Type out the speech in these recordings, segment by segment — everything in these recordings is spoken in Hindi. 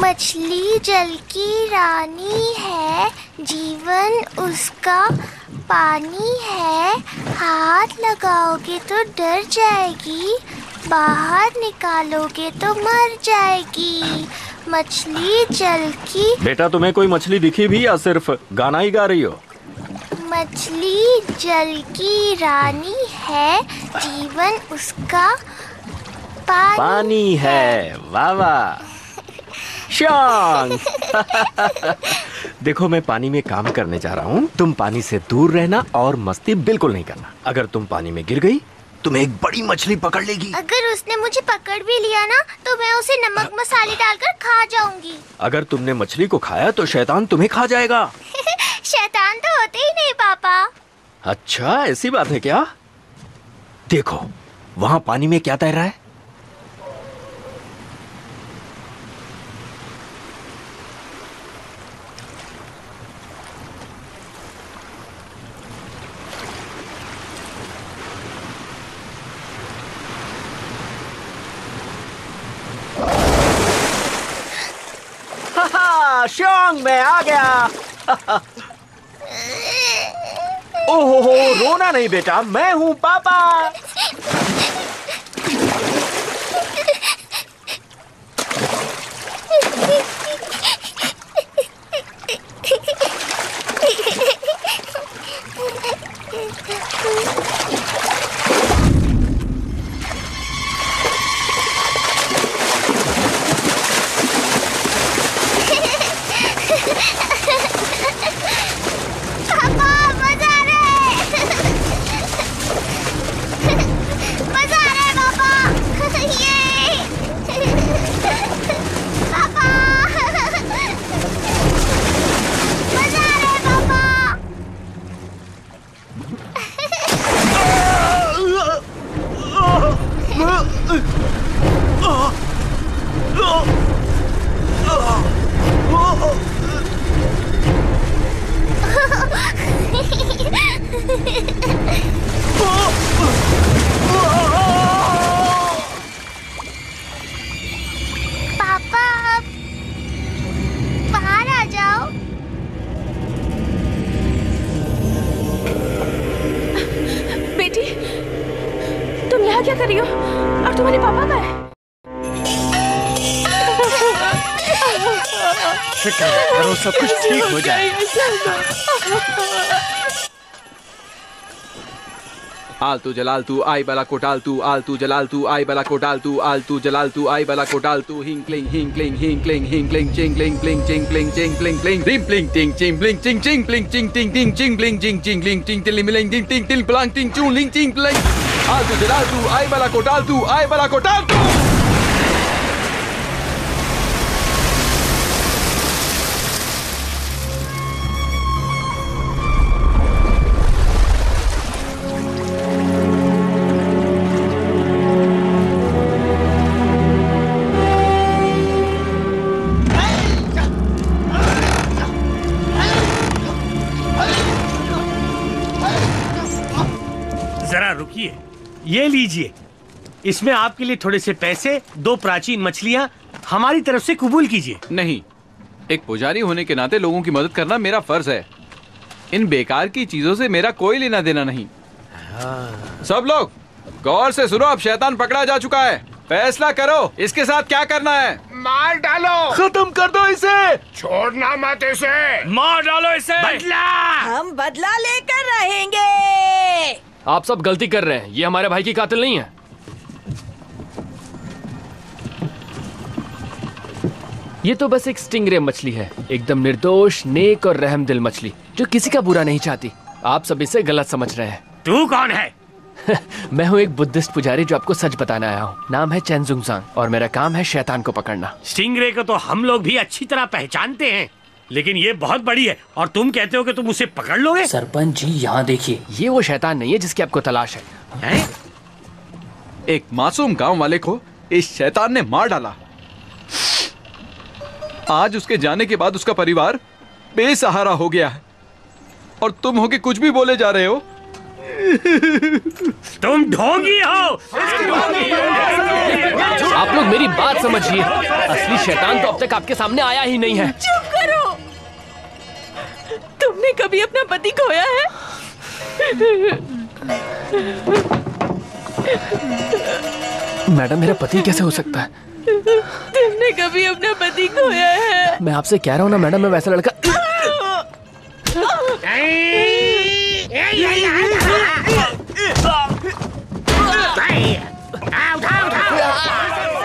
मछली जल की रानी है, जीवन उसका पानी है। हाथ लगाओगे तो डर जाएगी, बाहर निकालोगे तो मर जाएगी। मछली जल की। बेटा, तुम्हें कोई मछली दिखी भी या सिर्फ गाना ही गा रही हो? मछली जल की रानी है, जीवन उसका पानी है। वाह वाह शांग। देखो, मैं पानी में काम करने जा रहा हूँ। तुम पानी से दूर रहना और मस्ती बिल्कुल नहीं करना। अगर तुम पानी में गिर गई, तुम्हें एक बड़ी मछली पकड़ लेगी। अगर उसने मुझे पकड़ भी लिया ना, तो मैं उसे नमक मसाले डालकर खा जाऊंगी। अगर तुमने मछली को खाया तो शैतान तुम्हें खा जाएगा। शैतान तो होते ही नहीं पापा। अच्छा, ऐसी बात है क्या? देखो, वहाँ पानी में क्या तैर रहा है? शांग, मैं आ गया। ओहो, रोना नहीं बेटा, मैं हूँ पापा। क्या कर रही हो? और तुम्हारे पापा कहाँ हैं? फिक्र मत करो, सब कुछ ठीक हो जाएगा। आलतू जलालतू आई बला कोटालतू, आलतू जलालतू आई बला कोटालतू, आलतू जलालतू आई बला कोटालतू, हिंकलिंग हिंकलिंग हिंकलिंग हिंकलिंग चिंगलिंग प्लिंग चिंगलिंग चिंगलिंग प्लिंग रिम प्लिंग टिंग चिंगलिंग चिंग चिंग प्लिंग चिंग टिंग टिंग चिंगलिंग चिंग चिंगलिंग टिंग टिलिमिलिंग टिंग टिंग टिल प्लांग टिंग चूलिंग चिंग प्लिंग। आलतू जलालतू आई बला कोटालतू, आई बला कोटालतू। ये लीजिए, इसमें आपके लिए थोड़े से पैसे, 2 प्राचीन मछलियां हमारी तरफ से कबूल कीजिए। नहीं, एक पुजारी होने के नाते लोगों की मदद करना मेरा फर्ज है। इन बेकार की चीजों से मेरा कोई लेना देना नहीं। सब लोग गौर से सुनो, अब शैतान पकड़ा जा चुका है। फैसला करो, इसके साथ क्या करना है। मार डालो, खत्म कर दो इसे। छोड़ना मत इसे। मार डालो इसे। बदला। हम बदला लेकर रहेंगे। आप सब गलती कर रहे हैं, ये हमारे भाई की कातिल नहीं है। ये तो बस एक स्टिंगरे मछली है, एकदम निर्दोष, नेक और रहमदिल मछली जो किसी का बुरा नहीं चाहती। आप सब इसे गलत समझ रहे हैं। तू कौन है? मैं हूँ एक बुद्धिस्ट पुजारी जो आपको सच बताने आया हूँ। नाम है चेनजुंगजांग और मेरा काम है शैतान को पकड़ना। स्टिंगरे को तो हम लोग भी अच्छी तरह पहचानते हैं, लेकिन ये बहुत बड़ी है और तुम कहते हो कि तुम उसे पकड़ लोगे? सरपंच जी यहाँ देखिए, ये वो शैतान नहीं है जिसकी आपको तलाश है। एक मासूम गांव वाले को इस शैतान ने मार डाला। आज उसके जाने के बाद उसका परिवार बेसहारा हो गया है और तुम हो के कुछ भी बोले जा रहे हो। तुम ढोंगी हो। आप लोग मेरी बात समझिए, असली शैतान तो अब तक आपके सामने आया ही नहीं है। चुप करो। तुमने कभी अपना पति खोया है? मैडम, मेरा पति कैसे हो सकता है? तुमने कभी अपना पति खोया है? मैं आपसे कह रहा हूँ ना मैडम, मैं वैसा लड़का।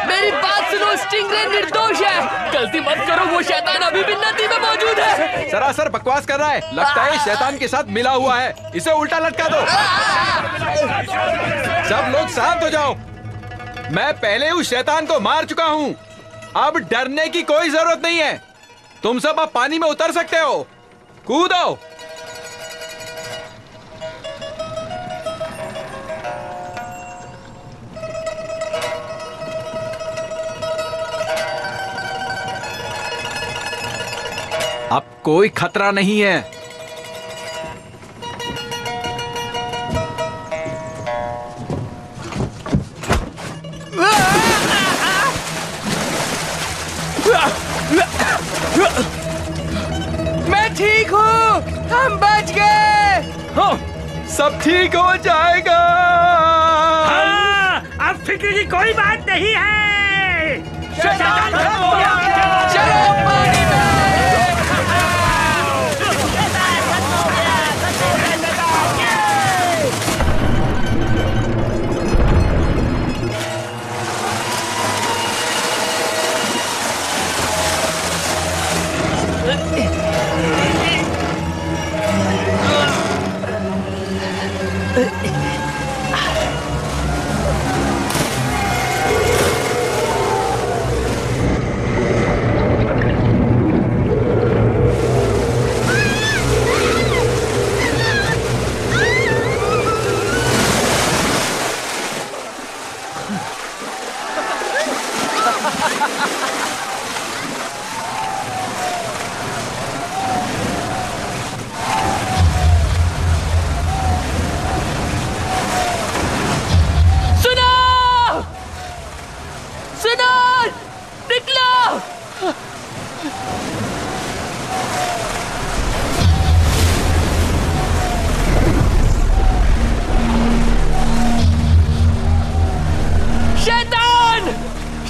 मेरी बात सुनो, स्टिंगरे निर्दोष है। गलती मत करो, वो शैतान अभी भी नदी में मौजूद है। सरासर बकवास कर रहा है, लगता है शैतान के साथ मिला हुआ है। इसे उल्टा लटका दो। सब लोग शांत हो जाओ। मैं पहले उस शैतान को मार चुका हूँ, अब डरने की कोई जरूरत नहीं है। तुम सब अब पानी में उतर सकते हो, कूदो। अब कोई खतरा नहीं है। मैं ठीक हूँ, हम बच गए। हाँ, सब ठीक हो जाएगा। हाँ, अब फिक्र की कोई बात नहीं है। चलो पानी में।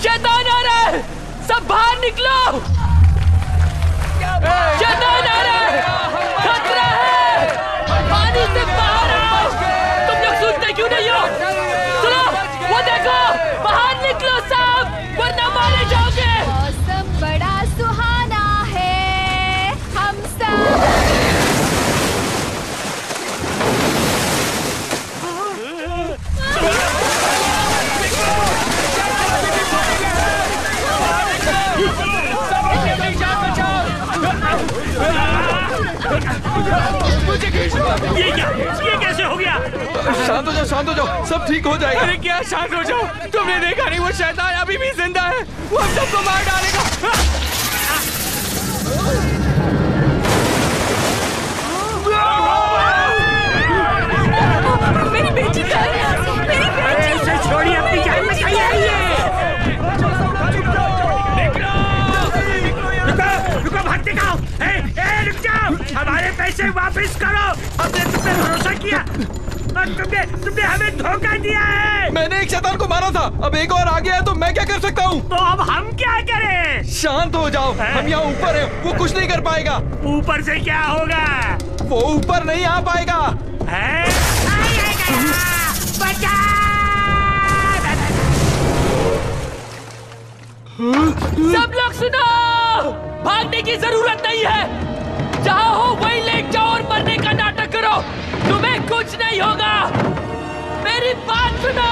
शैतान आ रहा है, सब बाहर निकलो। शैतान आ रहा है, खतरा है, पानी से बाहर आओ। तुम लोग सुनते क्यों नहीं हो? सुनो, वो देखो, बाहर निकलो सब, वरना मारे जाओगे। मौसम बड़ा सुहाना है, हम सब ये कैसे हो गया? शांत हो जाओ, शांत हो जाओ, सब ठीक हो जाएगा। अरे क्या शांत हो जाओ, तुमने देखा नहीं वो शैतान अभी भी जिंदा है, वो हम सबको मार डालेगा। मेरी बेटी का, मेरी बेटी हमारे पैसे वापस करो। हमने तुम पे भरोसा किया और तुमने हमें धोखा दिया है। मैंने एक शैतान को मारा था, अब एक और आ गया है तो मैं क्या कर सकता हूँ? तो अब हम क्या करें? शांत हो जाओ, हम यहाँ ऊपर हैं, वो कुछ नहीं कर पाएगा। ऊपर से क्या होगा? वो ऊपर नहीं आ पाएगा। है? बचा! सब लोग सुनो, भागने की जरूरत नहीं है। जहाँ हो वहीं लेट जाओ और मरने का नाटक करो, तुम्हें कुछ नहीं होगा। मेरी बात सुनो।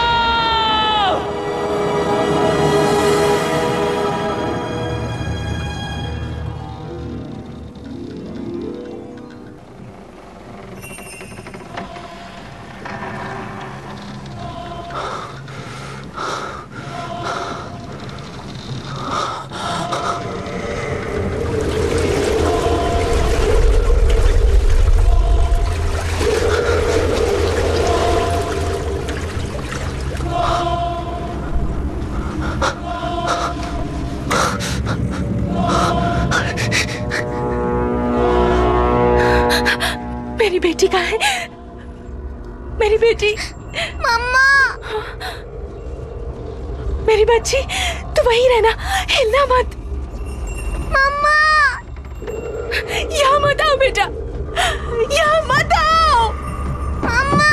मेरी बेटी कहाँ है? मेरी बेटी। मम्मा। मेरी बच्ची, तू वहीं रहना, हिलना मत। मम्मा। यहाँ मत आओ बेटा, यहाँ मत आओ। मम्मा,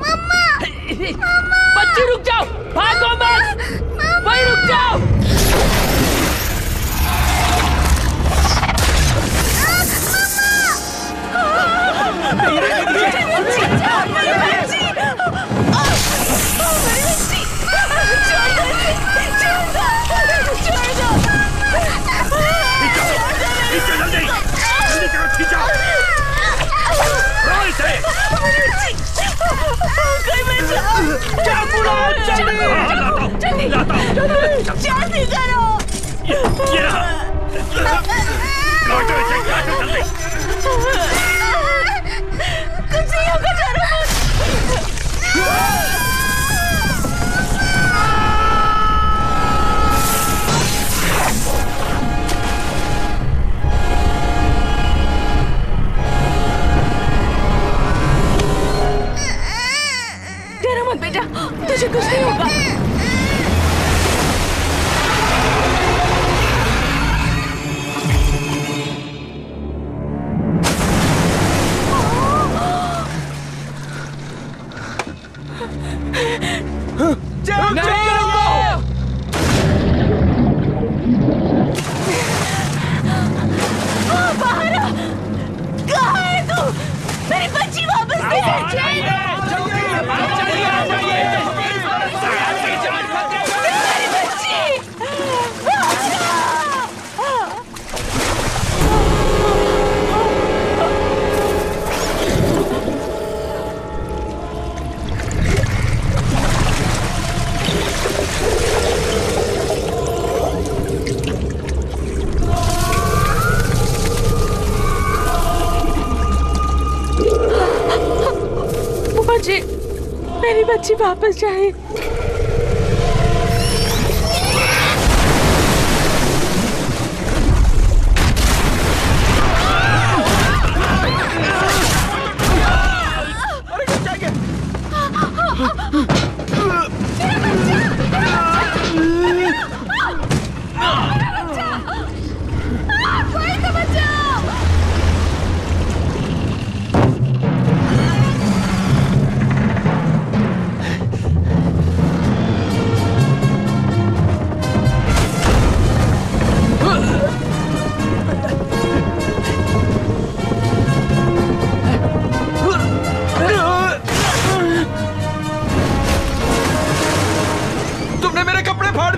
मम्मा, मम्मा। बच्ची रुक जाओ, भागो मत, वहीं रुक जाओ। जल्दी करो। ये रहा। काटो इसे, काटो जल्दी। कुछ नहीं होगा, डरो मत। डरो मत बेटा, तुझे कुछ नहीं होगा। मेरी बच्ची वापस जाए।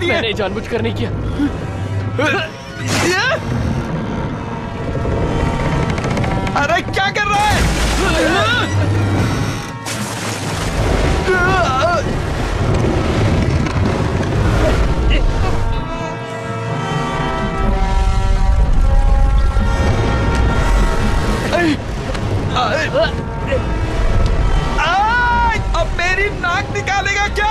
मैंने जानबूझकर नहीं किया। अरे क्या कर रहा है? अब मेरी नाक निकालेगा क्या?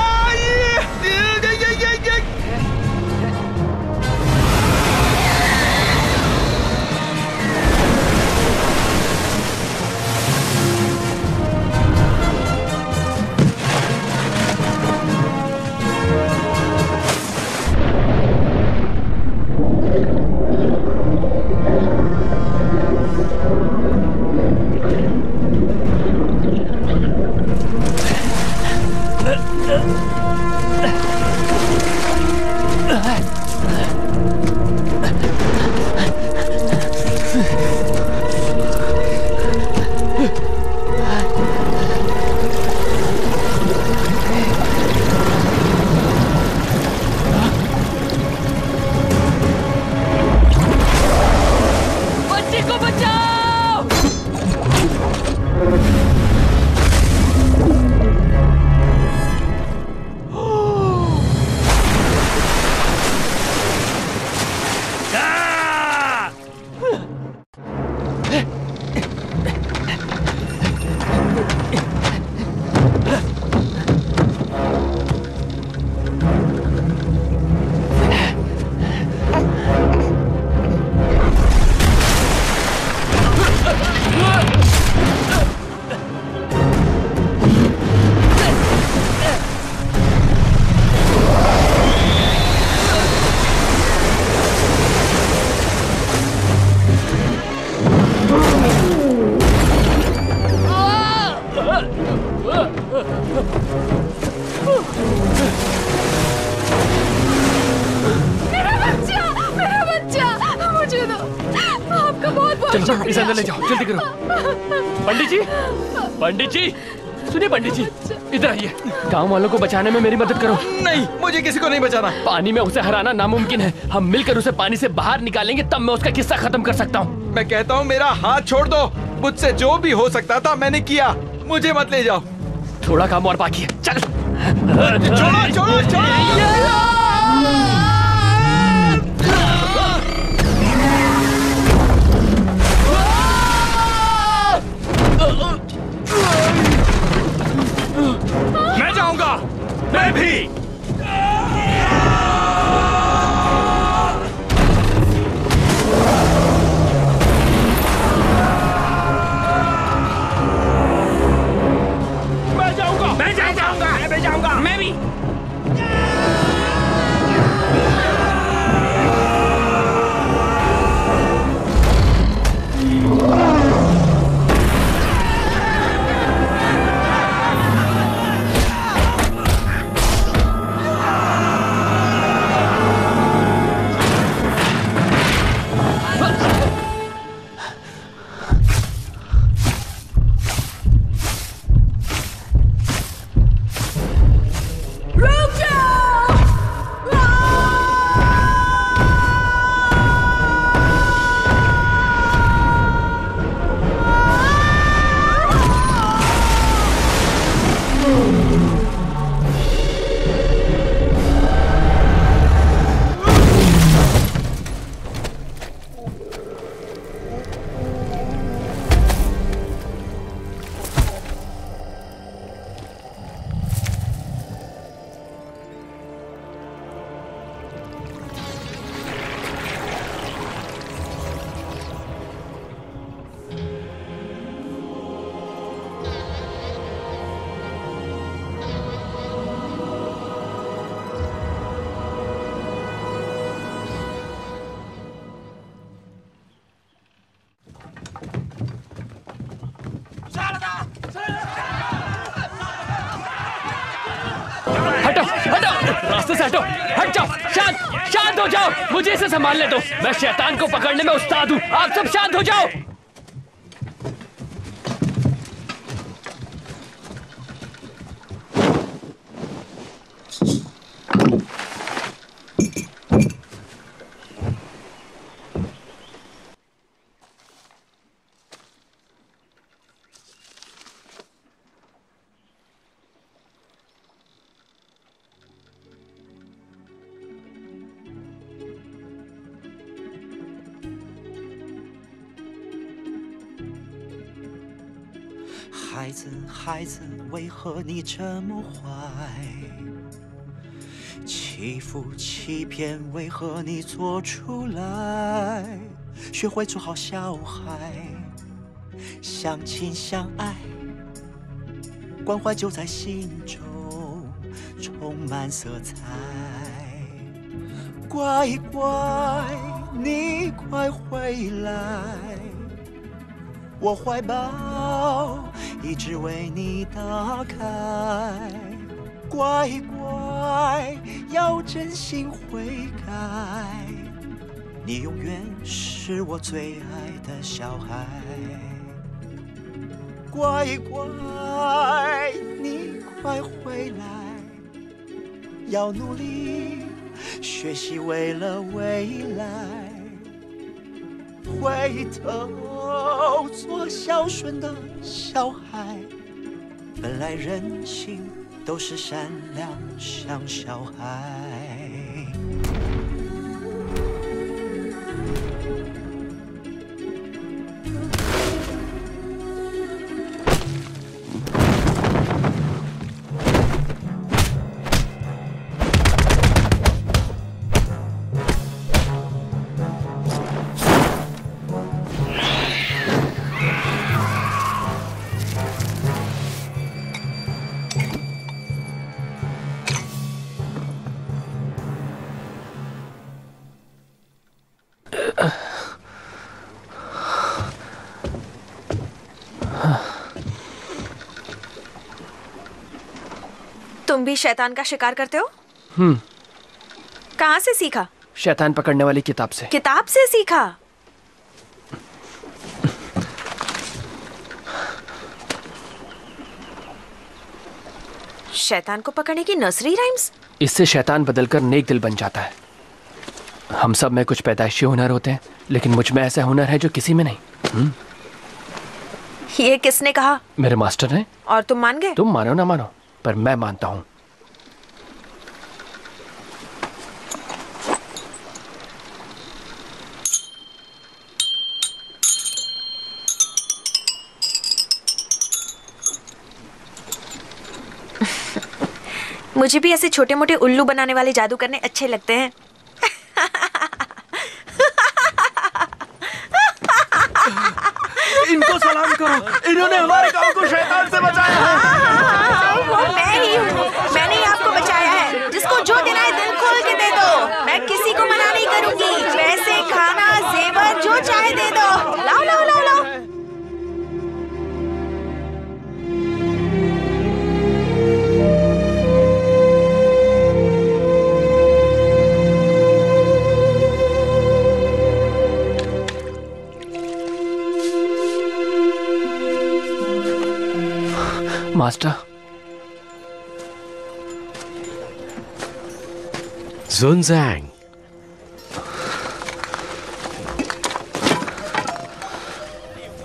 चलो इसे अंदर ले जाओ, जल्दी करो। पंडित जी सुनिए पंडित जी, इधर आइए। गांव वालों को बचाने में मेरी मदद करो। नहीं, मुझे किसी को नहीं बचाना। पानी में उसे हराना नामुमकिन है। हम मिलकर उसे पानी से बाहर निकालेंगे, तब मैं उसका किस्सा खत्म कर सकता हूँ। मैं कहता हूँ मेरा हाथ छोड़ दो। मुझसे जो भी हो सकता था मैंने किया, मुझे मत ले जाओ। थोड़ा काम और बाकी है, चल। छोड़ो छोड़ो छोड़ो। मैं जाऊंगा। मैं भी। मैं जाऊंगा। मैं जाऊंगा। मैं भी। रास्ते से हटो, हट जाओ, शांत हो जाओ। मुझे इसे संभालने दो। मैं शैतान को पकड़ने में उस्ताद हूँ। आप सब शांत हो जाओ।孩子，为何你这么坏？欺负欺骗，为何你做出来？学会做好小孩，相亲相爱，关怀就在心中，充满色彩。乖乖，你快回来，我怀抱一直为你打开，乖乖，要真心悔改，你永远是我最爱的小孩。乖乖，你快回来，要努力学习，为了未来，回头做孝顺的小孩。本来人性都是善良，像小孩。तुम भी शैतान का शिकार करते हो? कहाँ से सीखा? शैतान पकड़ने वाली किताब से। किताब से सीखा? शैतान को पकड़ने की नर्सरी राइम्स? इससे शैतान बदलकर नेक दिल बन जाता है। हम सब में कुछ पैदाइशी हुनर होते हैं, लेकिन मुझ में ऐसा हुनर है जो किसी में नहीं। ये किसने कहा? मेरे मास्टर ने। और तुम मान गए? तुम मानो ना मानो, पर मैं मानता हूँ। मुझे भी ऐसे छोटे मोटे उल्लू बनाने वाले जादू करने अच्छे लगते हैं। इनको सलाम करो, इन्होंने हमारे गांव को शैतान से बचाया है। वो मैं ही हूँ, मैंने ही आपको बचाया है। जिसको जो देना है दिल खोल के दे दो, मैं किसी को मना नहीं करूंगी। पैसे, खाना, जेवर जो चाहे दे दो। लाओ लाओ लाओ लाओ। मास्टर, जुनजैंग,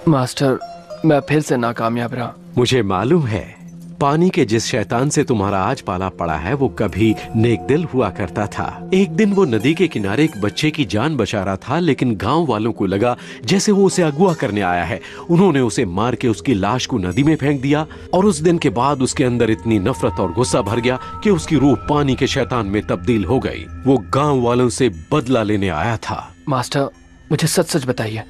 मास्टर, मैं फिर से नाकामयाब रहा। मुझे मालूम है, पानी के जिस शैतान से तुम्हारा आज पाला पड़ा है वो कभी नेक दिल हुआ करता था। एक दिन वो नदी के किनारे एक बच्चे की जान बचा रहा था, लेकिन गांव वालों को लगा जैसे वो उसे अगवा करने आया है। उन्होंने उसे मार के उसकी लाश को नदी में फेंक दिया और उस दिन के बाद उसके अंदर इतनी नफरत और गुस्सा भर गया कि उसकी रूह पानी के शैतान में तब्दील हो गई। वो गाँव वालों से बदला लेने आया था। मास्टर, मुझे सच सच बताइए,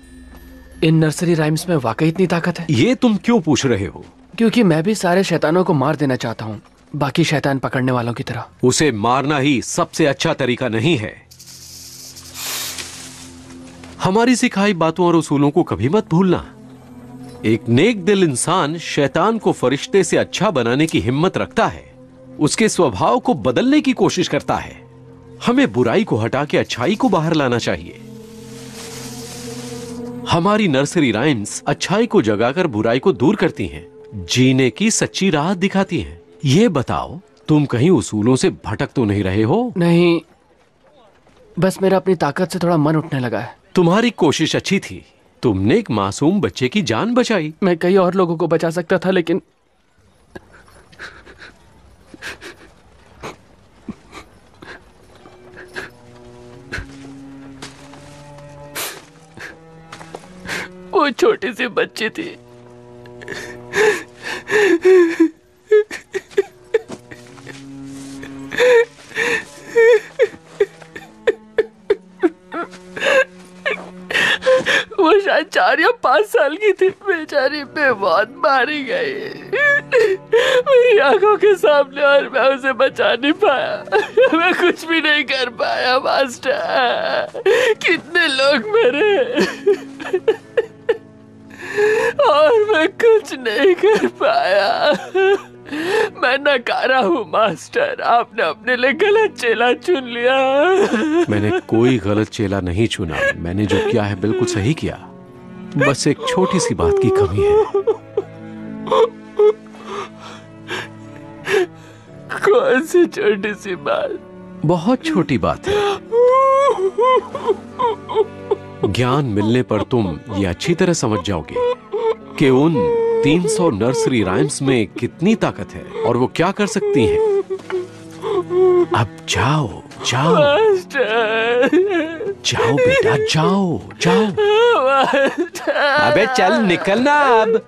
इन नर्सरी राइम्स में वाकई इतनी ताकत है? ये तुम क्यों पूछ रहे हो? क्योंकि मैं भी सारे शैतानों को मार देना चाहता हूँ, बाकी शैतान पकड़ने वालों की तरह। उसे मारना ही सबसे अच्छा तरीका नहीं है। हमारी सिखाई बातों और उसूलों को कभी मत भूलना। एक नेक दिल इंसान शैतान को फरिश्ते से अच्छा बनाने की हिम्मत रखता है, उसके स्वभाव को बदलने की कोशिश करता है। हमें बुराई को हटा के अच्छाई को बाहर लाना चाहिए। हमारी नर्सरी राइम्स अच्छाई को जगाकर बुराई को दूर करती हैं, जीने की सच्ची राह दिखाती हैं। ये बताओ, तुम कहीं उसूलों से भटक तो नहीं रहे हो? नहीं, बस मेरा अपनी ताकत से थोड़ा मन उठने लगा है। तुम्हारी कोशिश अच्छी थी, तुमने एक मासूम बच्चे की जान बचाई। मैं कई और लोगों को बचा सकता था, लेकिन वो छोटी सी बच्ची थी। वो शायद 4 या 5 साल की थी। बेचारी पे बहुत मारी गई मेरी आंखों के सामने, और मैं उसे बचा नहीं पाया। मैं कुछ भी नहीं कर पाया मास्टर। कितने लोग मरे और मैं कुछ नहीं कर पाया। मैं नकारा हूँ मास्टर, आपने अपने लिए गलत चेला चुन लिया। मैंने कोई गलत चेला नहीं चुना, मैंने जो किया है बिल्कुल सही किया। बस एक छोटी सी बात की कमी है। कौन सी छोटी सी बात? बहुत छोटी बात है। ज्ञान मिलने पर तुम ये अच्छी तरह समझ जाओगे कि उन 300 नर्सरी राइम्स में कितनी ताकत है और वो क्या कर सकती हैं। अब जाओ जाओ जाओ बेटा, जाओ जाओ। अबे चल निकलना अब।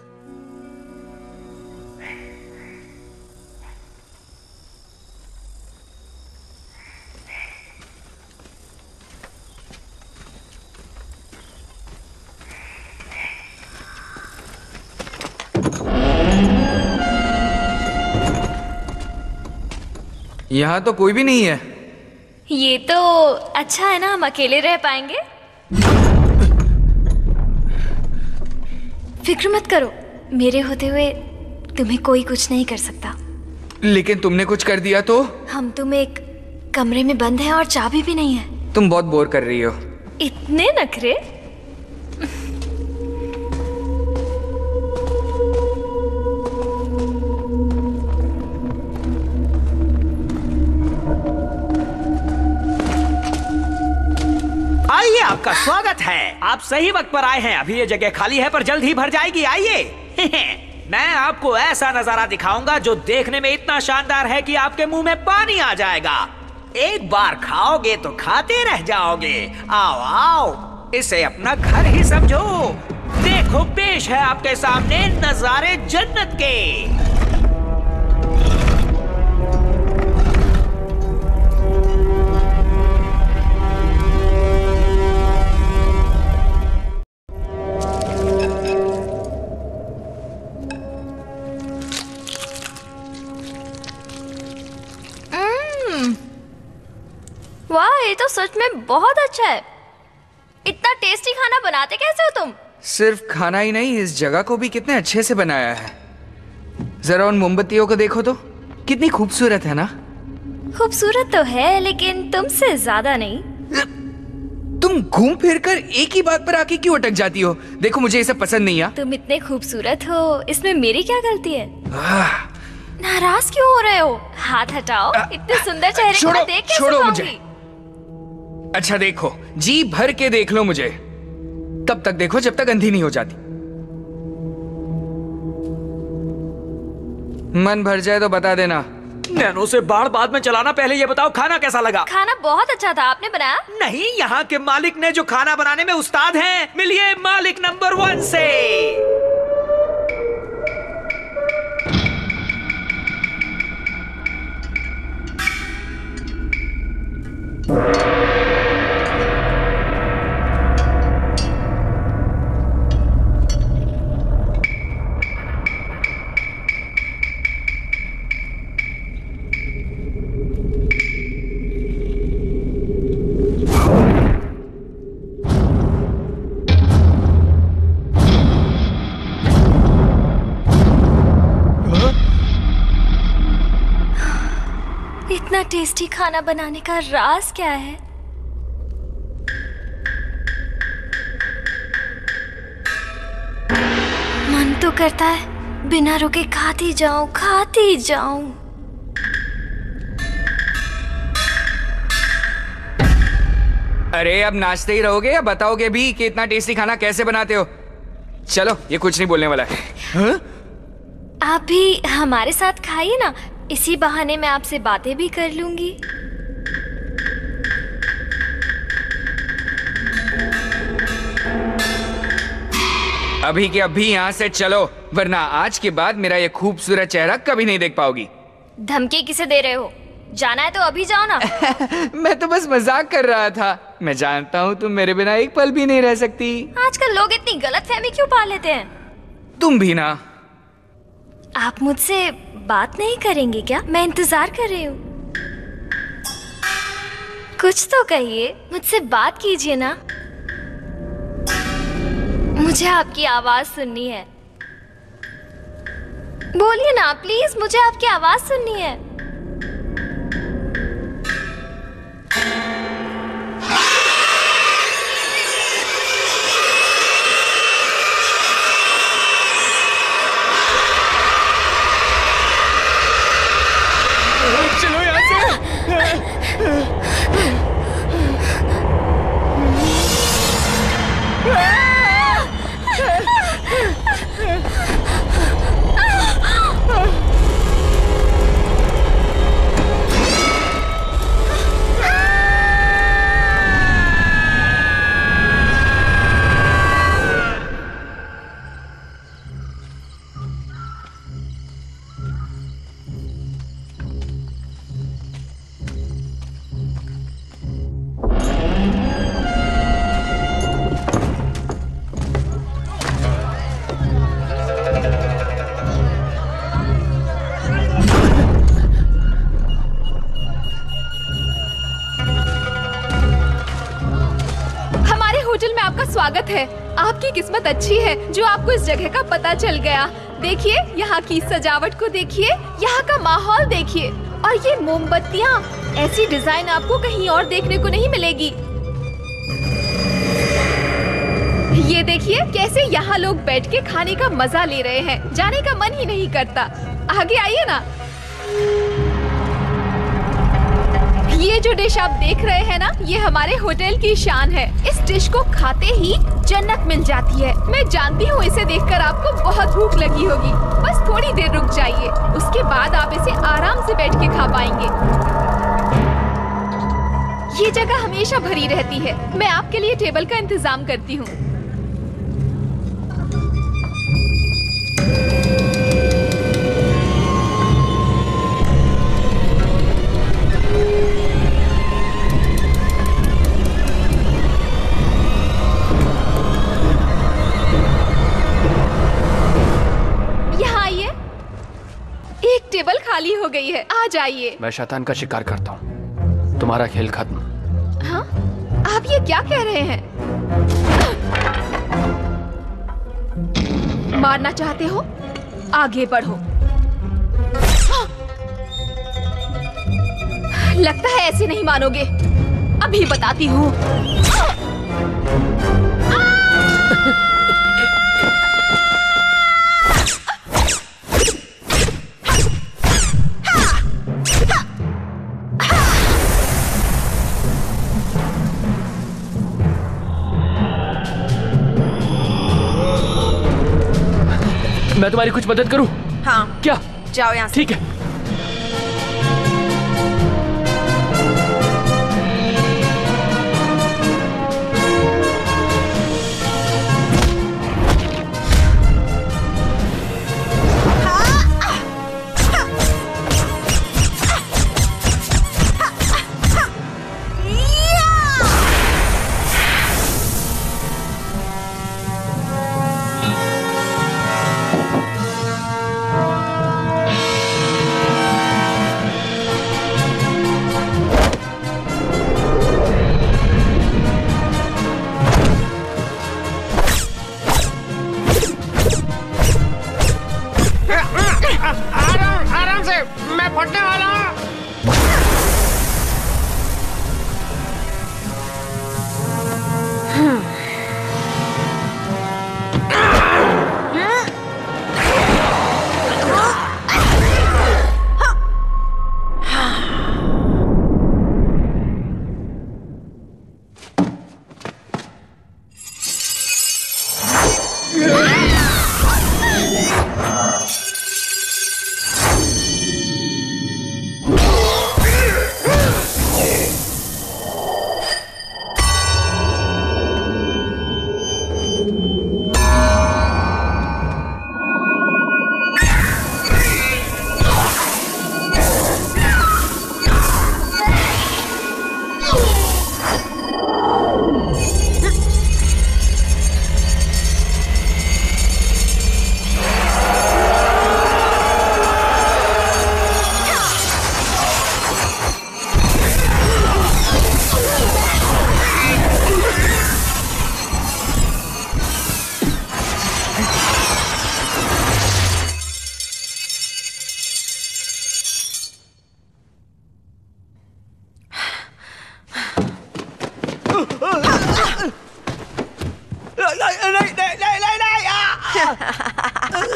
यहाँ तो कोई भी नहीं है। ये तो अच्छा है ना, हम अकेले रह पाएंगे। फिक्र मत करो, मेरे होते हुए तुम्हें कोई कुछ नहीं कर सकता। लेकिन तुमने कुछ कर दिया तो? हम तुम एक कमरे में बंद हैं और चाबी भी नहीं है। तुम बहुत बोर कर रही हो। इतने नखरे? आपका स्वागत है। आप सही वक्त पर आए हैं। अभी ये जगह खाली है पर जल्द ही भर जाएगी। आइए मैं आपको ऐसा नजारा दिखाऊंगा जो देखने में इतना शानदार है कि आपके मुंह में पानी आ जाएगा। एक बार खाओगे तो खाते रह जाओगे। आओ आओ, इसे अपना घर ही समझो। देखो पेश है आपके सामने नजारे जन्नत के। वाह, ये तो सच में बहुत अच्छा है। इतना टेस्टी खाना बनाते कैसे हो तुम? सिर्फ खाना ही नहीं, इस जगह को भी कितने अच्छे से बनाया है। जरा उन मोमबत्तियों को देखो तो, कितनी खूबसूरत है ना। खूबसूरत तो है लेकिन तुमसे ज्यादा नहीं। तुम घूम फिर कर एक ही बात पर आके क्यों अटक जाती हो? देखो मुझे ये सब पसंद नहीं है। तुम इतने खूबसूरत हो, इसमें मेरी क्या गलती है? नाराज क्यों हो रहे हो? हाथ हटाओ। इतने सुंदर चेहरे को देख कैसे छोड़ो पाऊंगी? मुझे। अच्छा देखो, जी भर के देख लो मुझे। तब तक देखो जब तक अंधी नहीं हो जाती। मन भर जाए तो बता देना। नैनो से बाढ़ बाद में चलाना। पहले ये बताओ खाना कैसा लगा? खाना बहुत अच्छा था। आपने बनाया? नहीं, यहाँ के मालिक ने जो खाना बनाने में उस्ताद हैं। मिलिए मालिक नंबर 1 से। इतना टेस्टी खाना बनाने का राज क्या है? मन तो करता है बिना रुके खाती जाऊं, खाती जाऊं। अरे अब नाचते ही रहोगे या बताओगे भी कि इतना टेस्टी खाना कैसे बनाते हो? चलो, ये कुछ नहीं बोलने वाला है। हाँ? आप भी हमारे साथ खाइए ना, इसी बहाने मैं आपसे बातें भी कर लूंगी। अभी के अभी यहाँ से चलो, वरना आज के बाद मेरा ये खूबसूरत चेहरा कभी नहीं देख पाओगी। धमकी किसे दे रहे हो? जाना है तो अभी जाओ ना। मैं तो बस मजाक कर रहा था। मैं जानता हूँ तुम मेरे बिना एक पल भी नहीं रह सकती। आजकल लोग इतनी गलतफहमी क्यों पाल लेते हैं? तुम भी ना। आप मुझसे बात नहीं करेंगे क्या? मैं इंतजार कर रही हूँ। कुछ तो कहिए, मुझसे बात कीजिए ना। मुझे आपकी आवाज सुननी है। बोलिए ना प्लीज, मुझे आपकी आवाज सुननी है। चलो यहाँ से। स्वागत है। आपकी किस्मत अच्छी है जो आपको इस जगह का पता चल गया। देखिए यहाँ की सजावट को देखिए, यहाँ का माहौल देखिए, और ये मोमबत्तियाँ, ऐसी डिजाइन आपको कहीं और देखने को नहीं मिलेगी। ये देखिए कैसे यहाँ लोग बैठ के खाने का मजा ले रहे हैं, जाने का मन ही नहीं करता। आगे आइए ना। ये जो डिश आप देख रहे हैं ना, ये हमारे होटल की शान है। इस डिश को खाते ही जन्नत मिल जाती है। मैं जानती हूँ इसे देखकर आपको बहुत भूख लगी होगी। बस थोड़ी देर रुक जाइए, उसके बाद आप इसे आराम से बैठ के खा पाएंगे। ये जगह हमेशा भरी रहती है। मैं आपके लिए टेबल का इंतजाम करती हूँ। टेबल खाली हो गई है, आ जाइए। मैं शैतान का शिकार करता हूँ, तुम्हारा खेल खत्म। हाँ? आप ये क्या कह रहे हैं? मारना चाहते हो? आगे बढ़ो। लगता है ऐसे नहीं मानोगे। अभी बताती हूँ। मैं तुम्हारी कुछ मदद करूं? हाँ। क्या? जाओ यहाँ से। ठीक है। आराम से, मैं फटने वाला हूँ।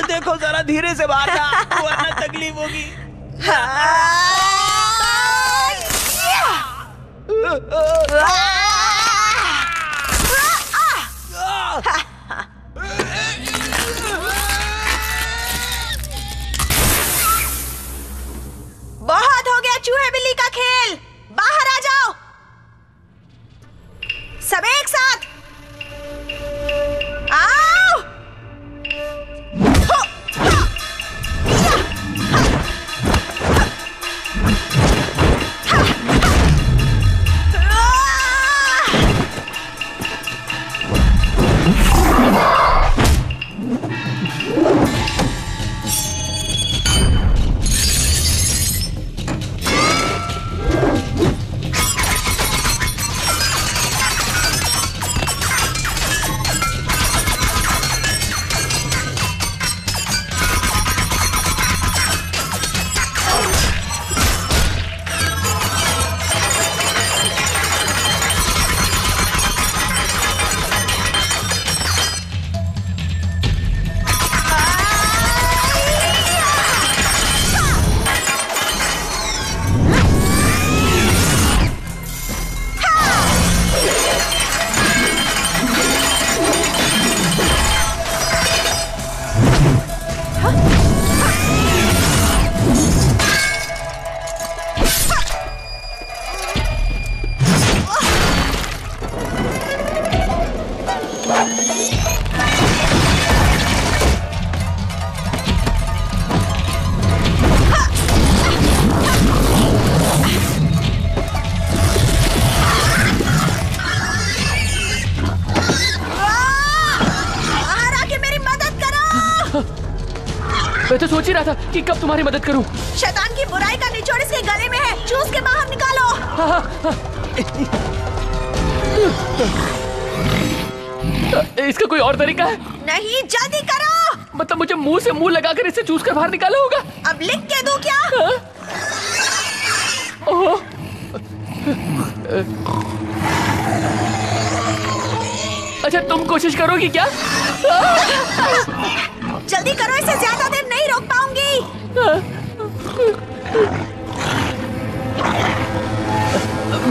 देखो जरा धीरे से मारना, वरना तकलीफ होगी। बहुत हो गया चूहे बिल्ली का खेल, बाहर आ जाओ सब एक साथ। आओ। मैं तो सोच ही रहा था कि कब तुम्हारी मदद करूं। शैतान की बुराई का निचोड़ इसके गले में है, चूस के बाहर निकालो। इसका कोई और तरीका है? नहीं, जल्दी करो। मतलब मुझे मुंह से मुंह लगाकर इसे चूस कर बाहर निकाला होगा? अब लिख के दूं क्या? ओह, अच्छा तुम कोशिश करोगी क्या? जल्दी करो, इसे ज्यादा देर नहीं रोक पाऊंगी।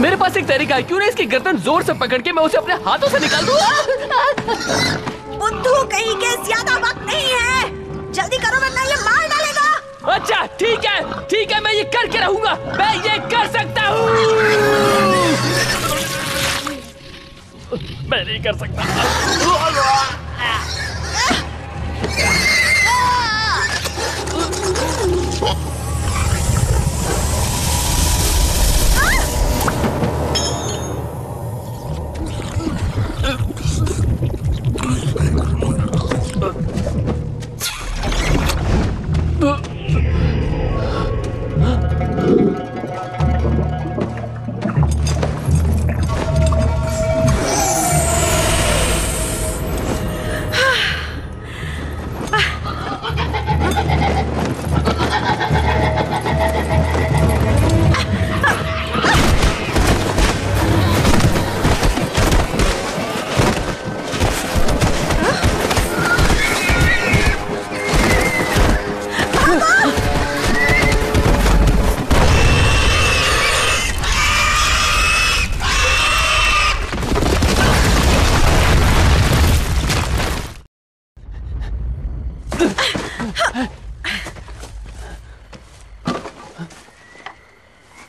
मेरे पास एक तरीका है, क्यों ना इसकी गर्दन जोर से पकड़ के मैं उसे अपने हाथों से निकाल दूं? बुद्धू कहीं के, ज्यादा वक्त नहीं है, जल्दी करो वरना ये मार डालेगा। अच्छा ठीक है, मैं ये करके रहूंगा, मैं ये कर सकता हूँ। मैं नहीं कर सकता।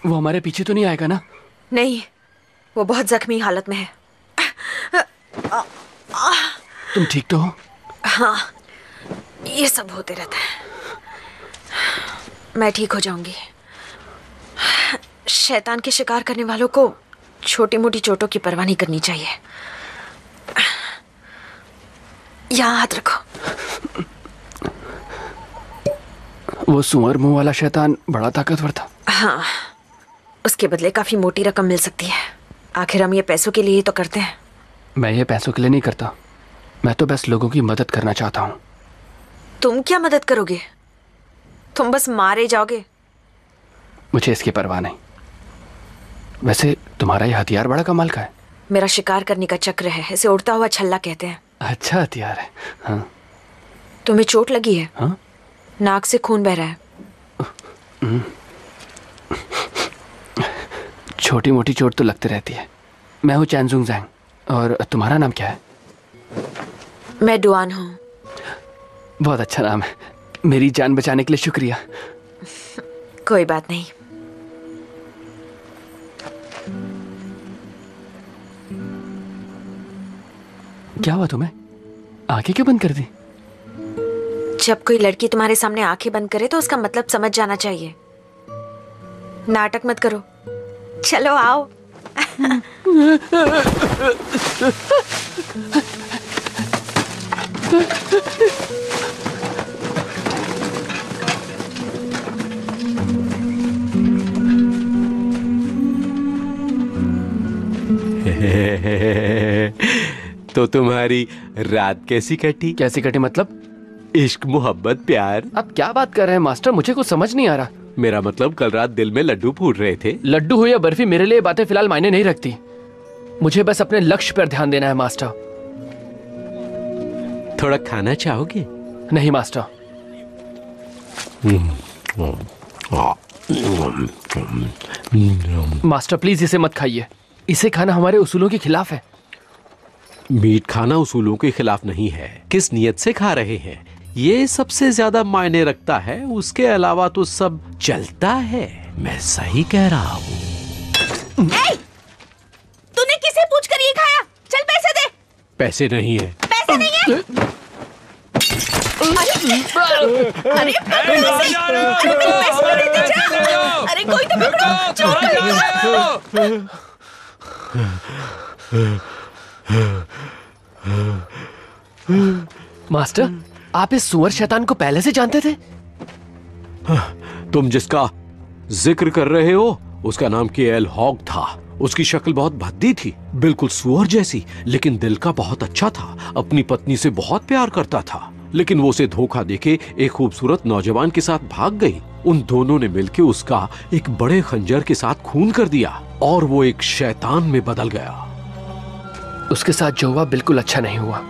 वो हमारे पीछे तो नहीं आएगा ना? नहीं, वो बहुत जख्मी हालत में है। तुम ठीक तो हो? हाँ, ये सब होते रहता है, मैं ठीक हो जाऊंगी। शैतान के शिकार करने वालों को छोटी मोटी चोटों की परवाह नहीं करनी चाहिए। यहाँ हाथ रखो। वो सुअर मुंह वाला शैतान बड़ा ताकतवर था। हाँ, उसके बदले काफी मोटी रकम मिल सकती है। आखिर हम ये पैसों के लिए ही तो करते हैं। मैं ये पैसों के लिए नहीं करता, मैं तो बस लोगों की मदद करना चाहता हूँ। तुम क्या मदद करोगे? तुम बस मारे जाओगे। मुझे इसकी परवाह नहीं। वैसे तुम्हारा ये हथियार बड़ा कमाल का है। मेरा शिकार करने का चक्र है, इसे उड़ता हुआ छल्ला कहते हैं। अच्छा हथियार है। हाँ। तुम्हें चोट लगी है? हाँ? नाक से खून बह रहा है। छोटी मोटी चोट तो लगती रहती है। मैं हूँ चैनजुंग जैंग। और तुम्हारा नाम क्या है? मैं डुआन हूँ। बहुत अच्छा नाम है। मेरी जान बचाने के लिए शुक्रिया। कोई बात नहीं। क्या हुआ तुम्हें? आंखें क्यों बंद कर दी? जब कोई लड़की तुम्हारे सामने आंखें बंद करे तो उसका मतलब समझ जाना चाहिए। नाटक मत करो, चलो आओ। तो तुम्हारी रात कैसी कटी? कैसी कटी मतलब? इश्क, मोहब्बत, प्यार। अब क्या बात कर रहे हैं मास्टर? मुझे कुछ समझ नहीं आ रहा। मेरा मतलब कल रात दिल में लड्डू फूट रहे थे। लड्डू हो या बर्फी, मेरे लिए बातें फिलहाल मायने नहीं रखती। मुझे बस अपने लक्ष्य पर ध्यान देना है मास्टर। थोड़ा खाना चाहोगे? नहीं मास्टर। मास्टर प्लीज इसे मत खाइए। इसे खाना हमारे उसूलों के खिलाफ है। मीट खाना उसूलों के खिलाफ नहीं है। किस नियत से खा रहे हैं, ये सबसे ज्यादा मायने रखता है। उसके अलावा तो सब चलता है। मैं सही कह रहा हूँ। तूने किसे पूछकर ये खाया? चल पैसे दे। पैसे नहीं है। पैसे नहीं है? अरे पकड़ो इसे। अरे मेरे पैसे तो दे दे जा। अरे कोई तो पकड़ो। चोर मास्टर, आप इस सुअर शैतान को पहले से जानते थे? तुम जिसका जिक्र कर रहे हो उसका नाम केएल हॉग था। उसकी शक्ल बहुत भद्दी थी, बिल्कुल सुअर जैसी, लेकिन दिल का बहुत अच्छा था। अपनी पत्नी से बहुत प्यार करता था, लेकिन वो उसे धोखा देके एक खूबसूरत नौजवान के साथ भाग गई। उन दोनों ने मिलकर उसका एक बड़े खंजर के साथ खून कर दिया और वो एक शैतान में बदल गया। उसके साथ जो हुआ बिल्कुल अच्छा नहीं हुआ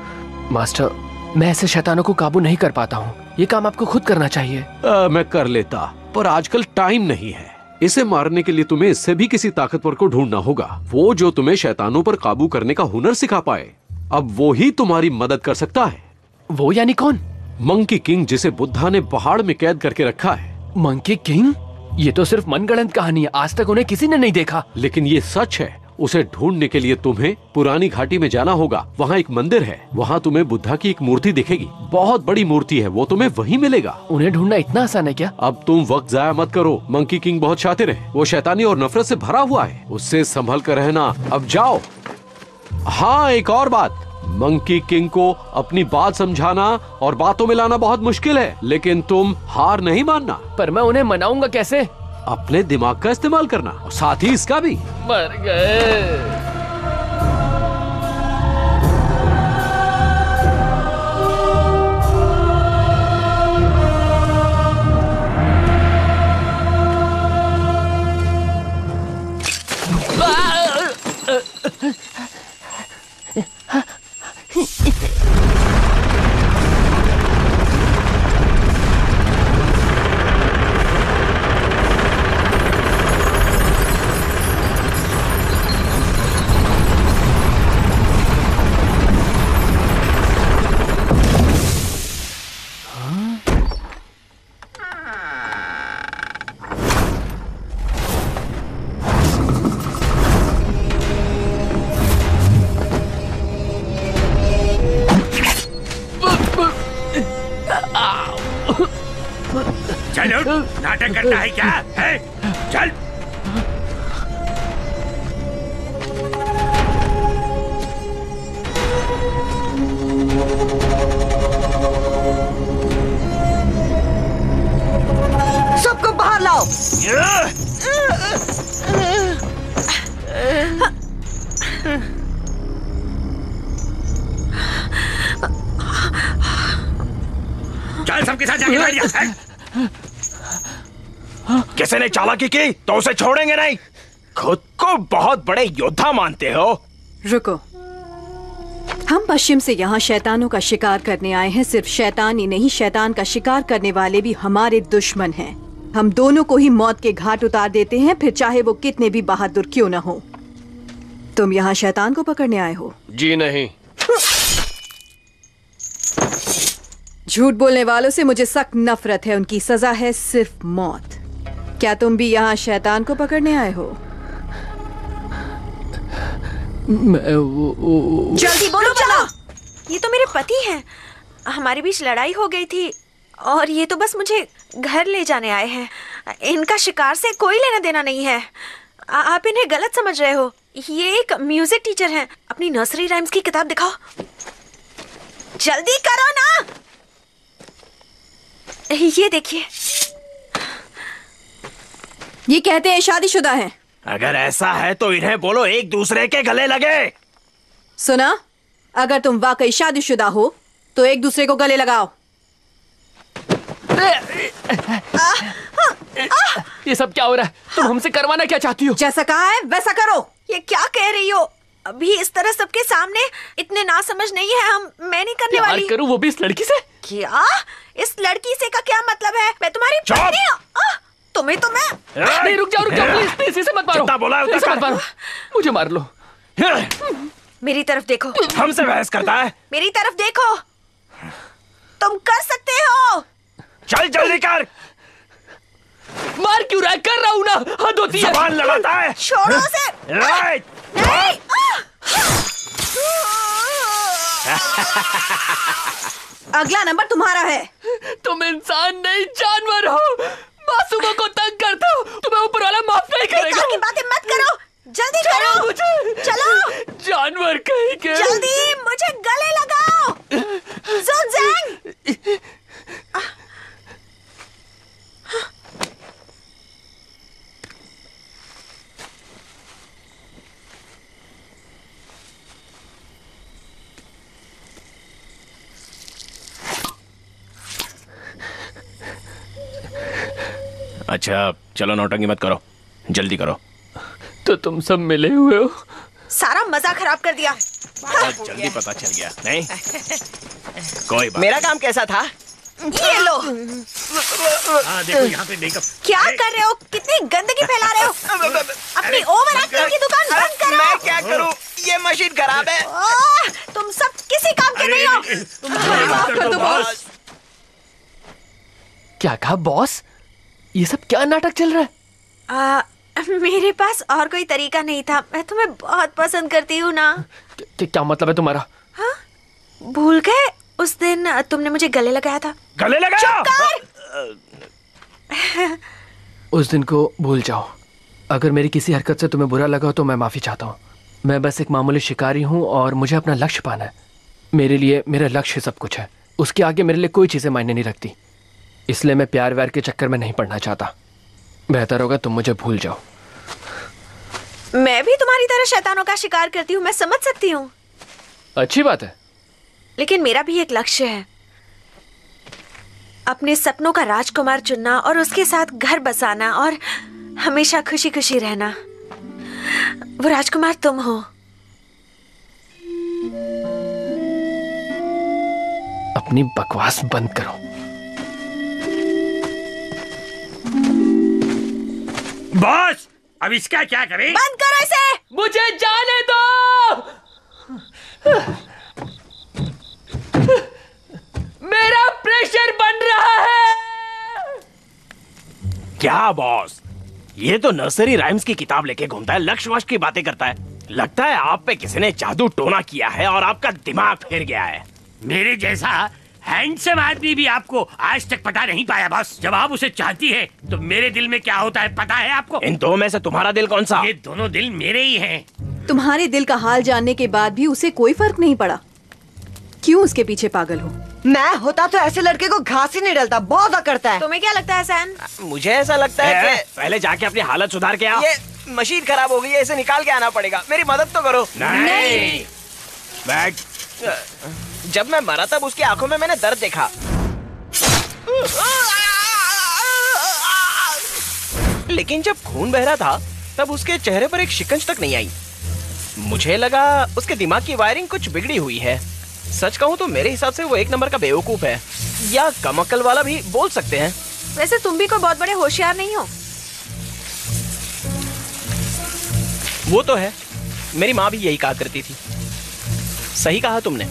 मास्टर। मैं ऐसे शैतानों को काबू नहीं कर पाता हूँ। ये काम आपको खुद करना चाहिए। मैं कर लेता, पर आजकल टाइम नहीं है। इसे मारने के लिए तुम्हें इससे भी किसी ताकतवर को ढूंढना होगा, वो जो तुम्हें शैतानों पर काबू करने का हुनर सिखा पाए। अब वो ही तुम्हारी मदद कर सकता है। वो यानी कौन? मंकी किंग, जिसे बुद्धा ने पहाड़ में कैद करके रखा है। Monkey king? ये तो सिर्फ मनगढ़ंत कहानी है, आज तक उन्हें किसी ने नहीं देखा। लेकिन ये सच है। उसे ढूंढने के लिए तुम्हें पुरानी घाटी में जाना होगा। वहाँ एक मंदिर है, वहाँ तुम्हें बुद्धा की एक मूर्ति दिखेगी, बहुत बड़ी मूर्ति है, वो तुम्हें वहीं मिलेगा। उन्हें ढूंढना इतना आसान है क्या? अब तुम वक्त जाया मत करो। मंकी किंग बहुत शातिर है, वो शैतानी और नफरत से भरा हुआ है, उससे संभल कर रहना। अब जाओ। हाँ, एक और बात, मंकी किंग को अपनी बात समझाना और बातों में लाना बहुत मुश्किल है, लेकिन तुम हार नहीं मानना। पर मैं उन्हें मनाऊंगा कैसे? अपने दिमाग का इस्तेमाल करना और साथ ही इसका भी। मर गए। चलो, नाटक करता है क्या है? चल। सबको बाहर लाओ। चल, सबके साथ जाके लड़ जा। किसी ने चालाकी की तो उसे छोड़ेंगे नहीं। खुद को बहुत बड़े योद्धा मानते हो। रुको, हम पश्चिम से यहाँ शैतानों का शिकार करने आए हैं। सिर्फ शैतान ही नहीं, शैतान का शिकार करने वाले भी हमारे दुश्मन हैं। हम दोनों को ही मौत के घाट उतार देते हैं, फिर चाहे वो कितने भी बहादुर क्यों न हो। तुम यहाँ शैतान को पकड़ने आए हो? जी नहीं। झूठ बोलने वालों से मुझे सख्त नफरत है, उनकी सजा है सिर्फ मौत। क्या तुम भी यहाँ शैतान को पकड़ने आए हो? मैं जल्दी बोलो बना। ये तो मेरे पति हैं। हमारे बीच लड़ाई हो गई थी और ये तो बस मुझे घर ले जाने आए हैं। इनका शिकार से कोई लेना देना नहीं है। आप इन्हें गलत समझ रहे हो। ये एक म्यूजिक टीचर हैं। अपनी नर्सरी राइम्स की किताब दिखाओ। जल्दी करो ना। ये देखिए, ये कहते हैं शादीशुदा हैं। अगर ऐसा है तो इन्हें बोलो एक दूसरे के गले लगे। सुना, अगर तुम वाकई शादीशुदा हो तो एक दूसरे को गले लगाओ। ये सब क्या हो रहा है? तुम हमसे करवाना क्या चाहती हो? जैसा कहा है वैसा करो। ये क्या कह रही हो? अभी इस तरह सबके सामने इतने ना समझ नहीं है हम। मैं नहीं करने वाली। करूं वो भी इस लड़की से? क्या? इस लड़की से का क्या मतलब है? मैं तुम्हारी पत्नी हूं। तुम्हें तो मैं नहीं, रुक जाओ प्लीज, इसे मत मारो। इसे मत मारो, मुझे मार लो। मेरी तरफ देखो। हमसे बहस करता है। मेरी तरफ देखो। तुम कर सकते हो। चल जल्दी कर। मार क्यों रहा है? कर रहा हूं ना। हद होती है। जुबान लगाता है। छोड़ो उसे। राइट। नहीं। अगला नंबर तुम्हारा है। तुम इंसान नहीं जानवर हो। मासूमों को तंग करते हो। तुम्हें ऊपर वाला माफ नहीं करेगा। की बातें मत करो। जल्दी करो मुझे। चलो। जानवर कहीं के। जल्दी मुझे गले लगाओ। ज़ुनज़ैंग। अच्छा चलो नौटंकी मत करो, जल्दी करो। तो तुम सब मिले हुए हो? सारा मजा खराब कर दिया। बहुत जल्दी पता चल गया। नहीं कोई बात। मेरा काम कैसा था? ये लो। देखो यहाँ पे मेकअप। क्या कर रहे हो? कितनी गंदगी फैला रहे हो? अपनी ओवर एक्टिंग की दुकान बंद करो। मैं क्या करूं? ये मशीन खराब है। तुम सब किसी काम के नहीं हो। माफ कर दो बॉस। क्या कहा बॉस? ये सब क्या नाटक चल रहा है? मेरे पास और कोई तरीका नहीं था। मैं तुम्हें बहुत पसंद करती हूँ ना। क्या मतलब है तुम्हारा? हाँ? भूल गए उस दिन तुमने मुझे गले लगाया था। गले लगाया? उस दिन को भूल जाओ। अगर मेरी किसी हरकत से तुम्हें बुरा लगा तो मैं माफी चाहता हूँ। मैं बस एक मामूली शिकारी हूँ और मुझे अपना लक्ष्य पाना है। मेरे लिए मेरा लक्ष्य सब कुछ है। उसके आगे मेरे लिए कोई चीजें मायने नहीं रखती। इसलिए मैं प्यार व्यार के चक्कर में नहीं पड़ना चाहता। बेहतर होगा तुम मुझे भूल जाओ। मैं भी तुम्हारी तरह शैतानों का शिकार करती हूँ, मैं समझ सकती हूँ। अच्छी बात है। लेकिन मेरा भी एक लक्ष्य है, अपने सपनों का राजकुमार चुनना और उसके साथ घर बसाना और हमेशा खुशी खुशी रहना। वो राजकुमार तुम हो। अपनी बकवास बंद करो। बॉस अब इसका क्या करें? बंद करो इसे। मुझे जाने दो। मेरा प्रेशर बन रहा है। क्या बॉस, ये तो नर्सरी राइम्स की किताब लेके घूमता है, लक्ष्य वक्ष की बातें करता है। लगता है आप पे किसी ने जादू टोना किया है और आपका दिमाग फिर गया है। मेरे जैसा हैंडसम आदमी भी आपको आज तक पता नहीं पाया बॉस। जब आप उसे चाहती है तो मेरे दिल में क्या होता है पता है आपको? इन दो में से तुम्हारा दिल कौन सा? ये दोनों दिल मेरे ही हैं। तुम्हारे दिल का हाल जानने के बाद भी उसे कोई फर्क नहीं पड़ा। क्यों उसके पीछे पागल हो? मैं होता तो ऐसे लड़के को घास ही नहीं डलता, बहुत करता है। तुम्हें क्या लगता है सैन? मुझे ऐसा लगता है कि पहले जाके अपनी हालत सुधार के आओ। ये मशीन खराब हो गई है, इसे निकाल के आना पड़ेगा। मेरी मदद तो करो। नहीं। बैग। जब मैं मरा तब उसकी आंखों में मैंने दर्द देखा। लेकिन जब खून बह रहा था तब उसके चेहरे पर एक शिकंज तक नहीं आई। मुझे लगा उसके दिमाग की वायरिंग कुछ बिगड़ी हुई है। सच कहूँ तो मेरे हिसाब से वो एक नंबर का बेवकूफ है, या कम अक्ल वाला भी बोल सकते हैं। वैसे तुम भी कोई बहुत बड़े होशियार नहीं हो। वो तो है, मेरी माँ भी यही कहा करती थी। सही कहा तुमने।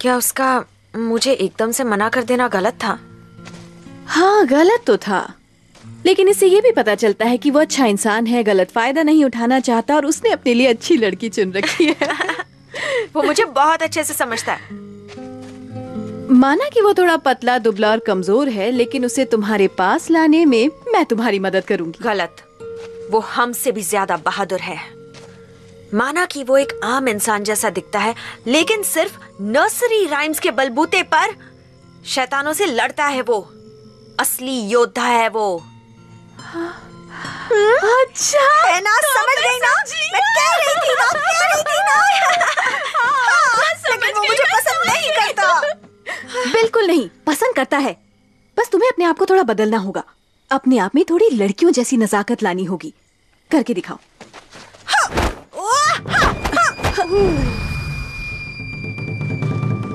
क्या उसका मुझे एकदम से मना कर देना गलत था? हाँ गलत तो था, लेकिन इससे ये भी पता चलता है कि वो अच्छा इंसान है, गलत फायदा नहीं उठाना चाहता और उसने अपने लिए अच्छी लड़की चुन रखी है। वो मुझे बहुत अच्छे से समझता है। माना कि वो थोड़ा पतला दुबला और कमजोर है, लेकिन उसे तुम्हारे पास लाने में मैं तुम्हारी मदद करूंगी। गलत, वो हमसे भी ज्यादा बहादुर है। माना कि वो एक आम इंसान जैसा दिखता है, लेकिन सिर्फ नर्सरी राइम्स के बलबूते पर शैतानों से लड़ता है। वो असली योद्धा है वो। अच्छा है ना? समझ गई ना? मैं कह रही थी ना, कह रही थी ना। लेकिन वो मुझे पसंद नहीं करता। बिल्कुल नहीं पसंद करता है, बस तुम्हें अपने आप को थोड़ा बदलना होगा। अपने आप में थोड़ी लड़कियों जैसी नजाकत लानी होगी। करके दिखाओ।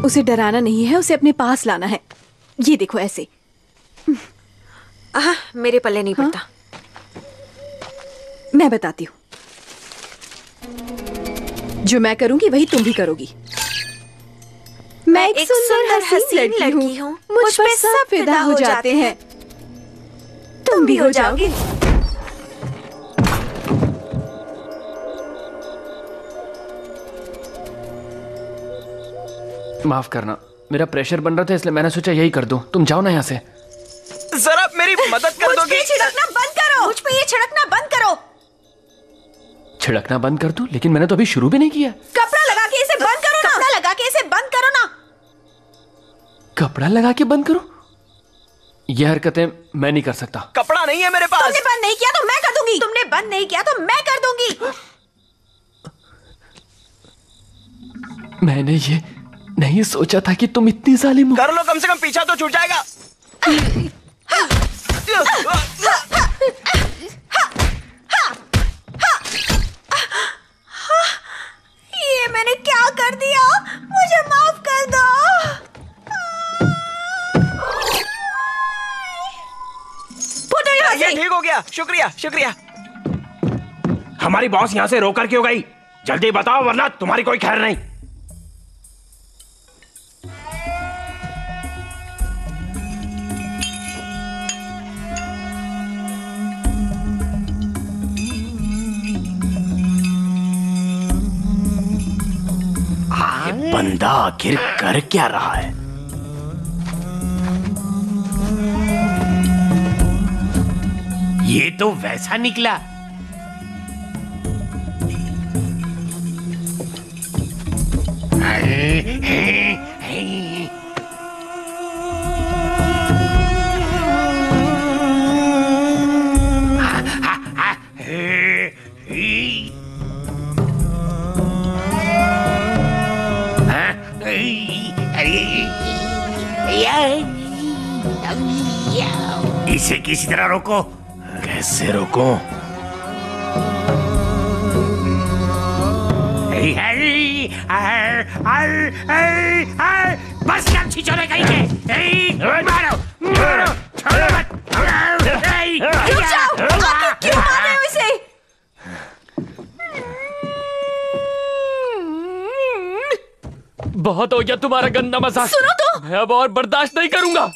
उसे डराना नहीं है, उसे अपने पास लाना है। ये देखो ऐसे। मेरे पल्ले नहीं पड़ता। मैं बताती हूँ, जो मैं करूंगी वही तुम भी करोगी। मैं एक सुंदर हसीन लड़की हूँ, मुझ पर सब फिदा हो जाते हैं। तुम भी हो जाओगी। माफ करना, मेरा प्रेशर बन रहा था इसलिए मैंने सोचा यही कर दूं। तुम जाओ ना यहाँ से। जरा मेरी मदद कर दोगे? छिड़कना बंद करो। मुझ पे ये छिड़कना बंद करो। छिड़कना बंद कर दूं? लेकिन मैंने तो अभी शुरू भी नहीं किया। कपड़ा लगा के इसे बंद करो ना। कपड़ा लगा के इसे बंद करो ना। कपड़ा लगा के बंद करो? ये हरकतें मैं नहीं कर सकता। कपड़ा नहीं है मेरे पास। तुमने बंद नहीं किया तो मैं कर दूंगी। तुमने बंद नहीं किया तो मैं कर दूंगी। मैंने ये नहीं सोचा था कि तुम इतनी जालिम हो। कर लो, कम से कम पीछा तो छूट जाएगा। ये मैंने क्या कर दिया? मुझे माफ कर दो। ये ठीक हो गया, शुक्रिया शुक्रिया। हमारी बॉस यहाँ से रोकर क्यों गई? जल्दी बताओ वरना तुम्हारी कोई खैर नहीं। ये बंदा आखिर कर क्या रहा है? ये तो वैसा निकला। इसे किसी तरह रोको। कैसे रोको? बस क्या छिछोरे कहीं के। मारो मारो, छोड़ो मत। रुक जाओ, आखिर क्यों मार रहे हो इसे? बहुत हो गया तुम्हारा गंदा मजाक। सुनो तो। मैं अब और बर्दाश्त नहीं करूंगा।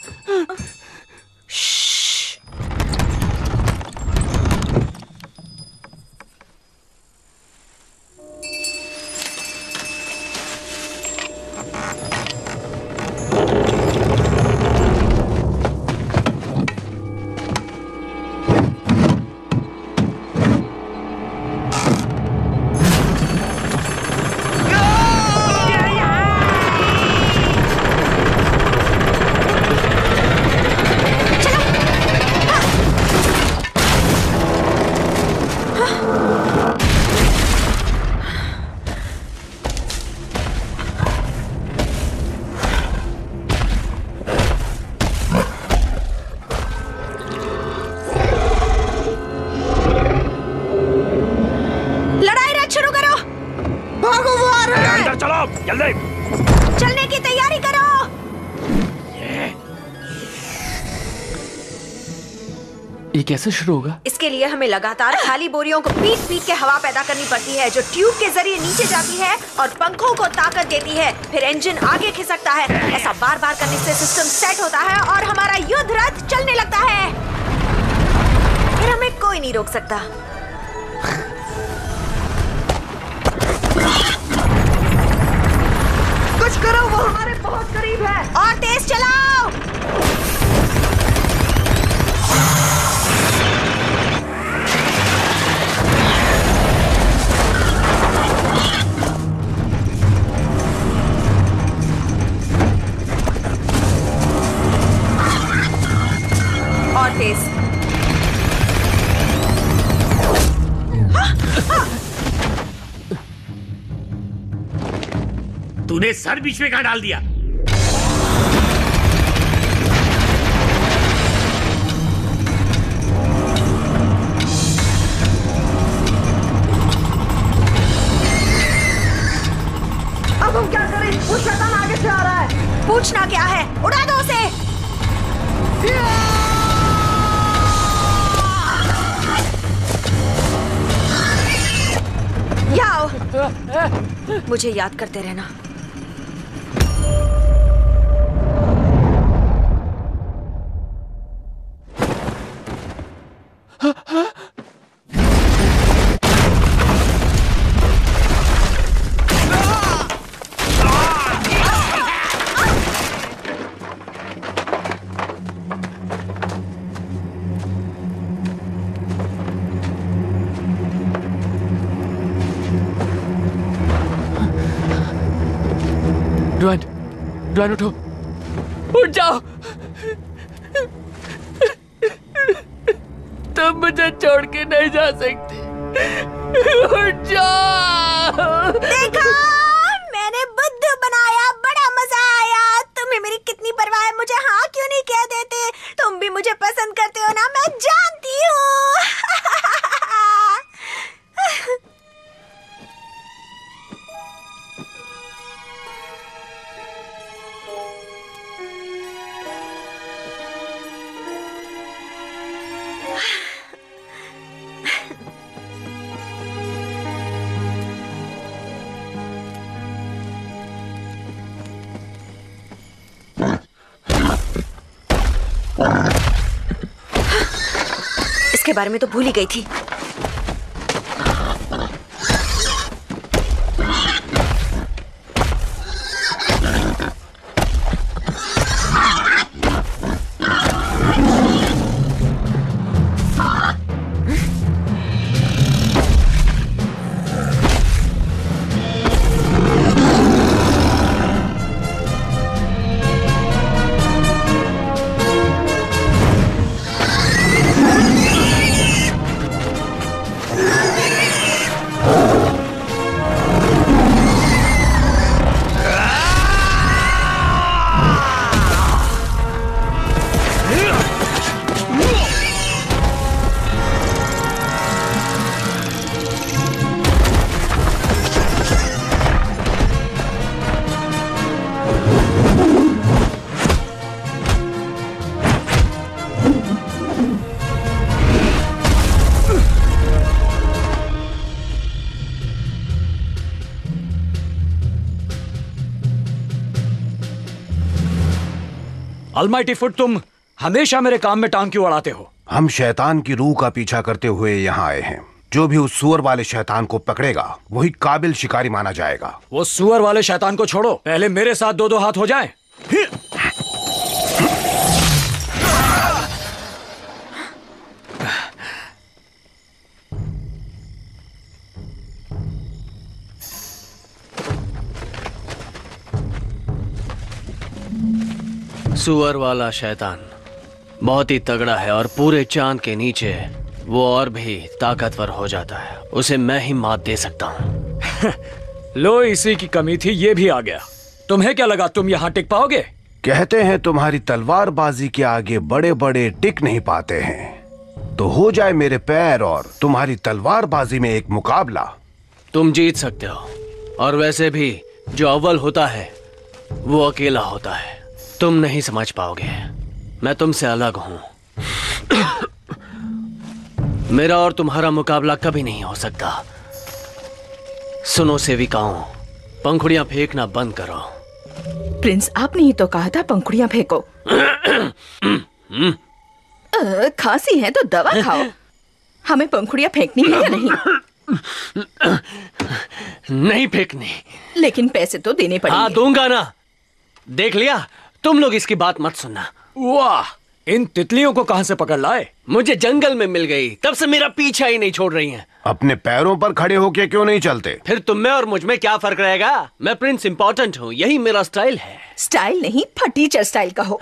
चलने की तैयारी करो। ये कैसे शुरू होगा? इसके लिए हमें लगातार खाली बोरियों को पीट पीट के हवा पैदा करनी पड़ती है, जो ट्यूब के जरिए नीचे जाती है और पंखों को ताकत देती है। फिर इंजन आगे खिसकता है। ऐसा बार बार करने से सिस्टम सेट होता है और हमारा युद्ध रथ चलने लगता है। फिर हमें कोई नहीं रोक सकता। कुछ करो, वो हमारे बहुत करीब है। और तेज चलाओ। और तेज। तूने सर बीच में कहां डाल दिया? अब हम क्या करें? वो शैतान आगे से आ रहा है। पूछना क्या है? उड़ा दो उसे। आओ। मुझे याद करते रहना। ड्वान उठो, उठ जाओ। तुम मुझे छोड़ के नहीं जा सकती। उठ जाओ। देखा, मैंने बुद्धि परवाह मुझे हाँ क्यों नहीं कह देते? तुम भी मुझे पसंद करते हो ना, मैं जानती हूँ। इसके बारे में तो भूल ही गई थी। अलमाइटी फुट, तुम हमेशा मेरे काम में टांग क्यों अड़ाते हो? हम शैतान की रूह का पीछा करते हुए यहाँ आए हैं। जो भी उस सुअर वाले शैतान को पकड़ेगा वही काबिल शिकारी माना जाएगा। वो सुअर वाले शैतान को छोड़ो, पहले मेरे साथ दो दो हाथ हो जाएं। सुअर वाला शैतान बहुत ही तगड़ा है और पूरे चांद के नीचे वो और भी ताकतवर हो जाता है। उसे मैं ही मात दे सकता हूँ। लो, इसी की कमी थी, ये भी आ गया। तुम्हें क्या लगा तुम यहाँ टिक पाओगे? कहते हैं तुम्हारी तलवारबाजी के आगे बड़े बड़े टिक नहीं पाते हैं। तो हो जाए मेरे पैर और तुम्हारी तलवारबाजी में एक मुकाबला। तुम जीत सकते हो, और वैसे भी जो अव्वल होता है वो अकेला होता है। तुम नहीं समझ पाओगे, मैं तुमसे अलग हूं। मेरा और तुम्हारा मुकाबला कभी नहीं हो सकता। सुनो सेविकाओं, पंखुड़ियां फेंकना बंद करो। प्रिंस, आपने ही तो कहा था पंखुड़ियां फेंको। खांसी है तो दवा खाओ। हमें पंखुड़ियां फेंकनी है या नहीं? नहीं फेंकनी। लेकिन पैसे तो देने पड़ेंगे। हाँ, दूंगा ना। देख लिया, तुम लोग इसकी बात मत सुनना। वाह, इन तितलियों को कहां से पकड़ लाए? मुझे जंगल में मिल गई, तब से मेरा पीछा ही नहीं छोड़ रही हैं। अपने पैरों पर खड़े होके क्यों नहीं चलते? फिर तुम में और मुझ में क्या फर्क रहेगा? मैं प्रिंस इम्पोर्टेंट हूँ, यही मेरा स्टाइल है। स्टाइल नहीं, फटीचर स्टाइल का हो।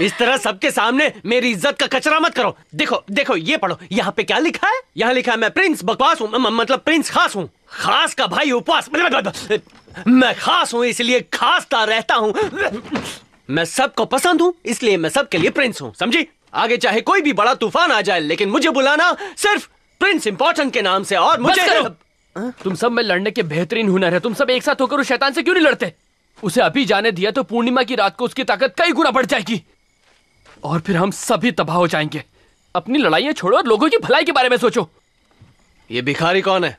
इस तरह सबके सामने मेरी इज्जत का कचरा मत करो। देखो देखो, ये पढ़ो, यहाँ पे क्या लिखा है? यहाँ लिखा है मैं प्रिंस बकवास हूँ, मतलब प्रिंस खास हूँ। खास का भाई उपवास। मैं खास हूँ इसलिए खासता रहता हूँ। मैं सबको पसंद हूँ इसलिए मैं सबके लिए प्रिंस हूँ, समझी? आगे चाहे कोई भी बड़ा तूफान आ जाए, लेकिन मुझे बुलाना सिर्फ प्रिंस इम्पोर्टेंट के नाम से। और मुझे तुम सब में लड़ने के बेहतरीन हुनर है। तुम सब एक साथ होकर उस शैतान से क्यों नहीं लड़ते? उसे अभी जाने दिया तो पूर्णिमा की रात को उसकी ताकत कई गुना बढ़ जाएगी और फिर हम सभी तबाह हो जाएंगे। अपनी लड़ाइयां छोड़ो और लोगों की भलाई के बारे में सोचो। ये भिखारी कौन है?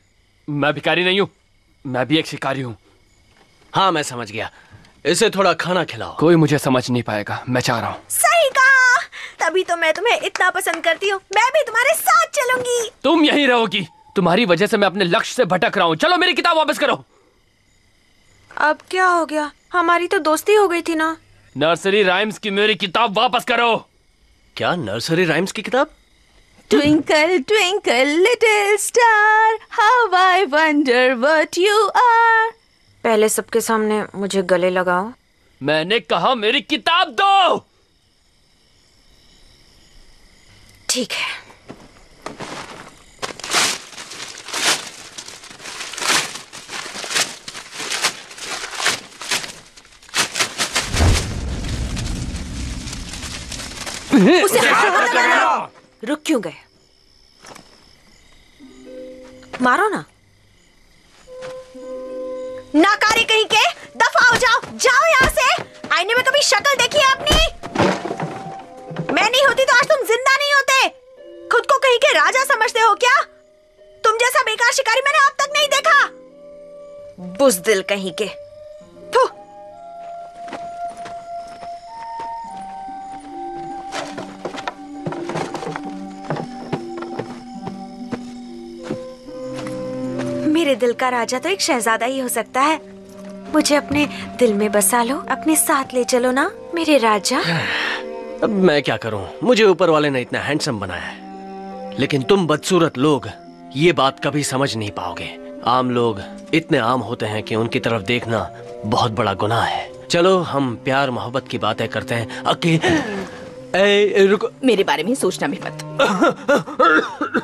मैं भिखारी नहीं हूँ, मैं भी एक शिकारी हूँ। हाँ, मैं समझ गया। इसे थोड़ा खाना खिलाओ। कोई मुझे समझ नहीं पाएगा, मैं चाह रहा हूँ। सही कहा, तभी तो मैं तुम्हें इतना पसंद करती हूँ। मैं भी तुम्हारे साथ चलूंगी। तुम यहीं रहोगी। तुम्हारी वजह से मैं अपने लक्ष्य से भटक रहा हूँ। चलो मेरी किताब वापस करो। अब क्या हो गया? हमारी तो दोस्ती हो गई थी ना। नर्सरी राइम्स की मेरी किताब वापस करो। क्या नर्सरी राइम्स की किताब? Twinkle, twinkle, little star, how I wonder what you are. पहले सबके सामने मुझे गले लगाओ। मैंने कहा मेरी किताब दो। ठीक है। उसे रुक क्यों गए? मारो ना। नाकारी कहीं के, दफा हो जाओ, जाओ यहाँ से। आईने में कभी शक्ल देखी है अपनी? मैं नहीं होती तो आज तुम जिंदा नहीं होते। खुद को कहीं के राजा समझते हो क्या? तुम जैसा बेकार शिकारी मैंने अब तक नहीं देखा। बुज़दिल कहीं के। थू। मेरे दिल का राजा तो एक शहजादा ही हो सकता है। मुझे अपने दिल में बसा लो, अपने साथ ले चलो ना मेरे राजा। अब मैं क्या करूं? मुझे ऊपर वाले ने इतना हैंडसम बनाया है, लेकिन तुम बदसूरत लोग ये बात कभी समझ नहीं पाओगे। आम लोग इतने आम होते हैं कि उनकी तरफ देखना बहुत बड़ा गुनाह है। चलो हम प्यार मोहब्बत की बातें करते हैं। रुको, मेरे बारे में सोचना भी मत।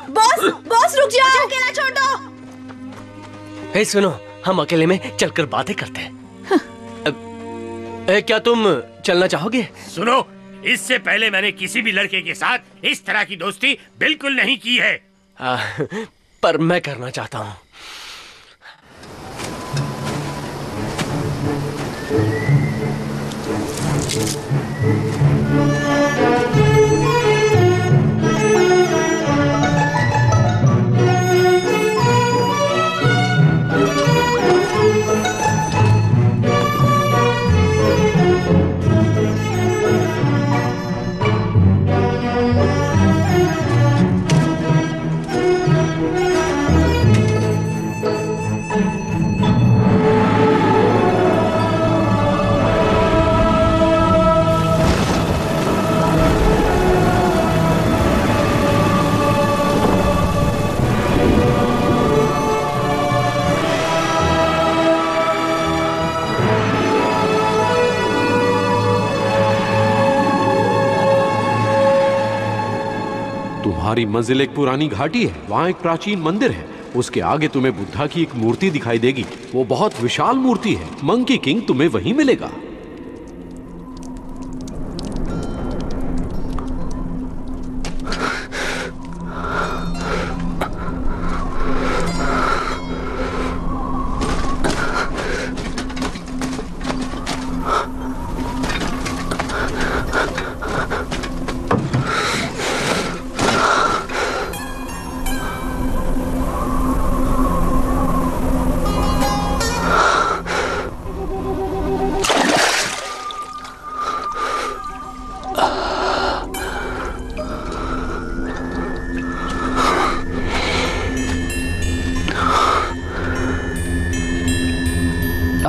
बॉस रुक जाओ, अकेला छोड़ दो। सुनो, हम अकेले में चलकर बातें करते हैं। क्या तुम चलना चाहोगे? सुनो, इससे पहले मैंने किसी भी लड़के के साथ इस तरह की दोस्ती बिल्कुल नहीं की है। पर मैं करना चाहता हूँ। तुम्हारी मंजिल एक पुरानी घाटी है, वहाँ एक प्राचीन मंदिर है। उसके आगे तुम्हें बुद्धा की एक मूर्ति दिखाई देगी। वो बहुत विशाल मूर्ति है। मंकी किंग तुम्हें वहीं मिलेगा।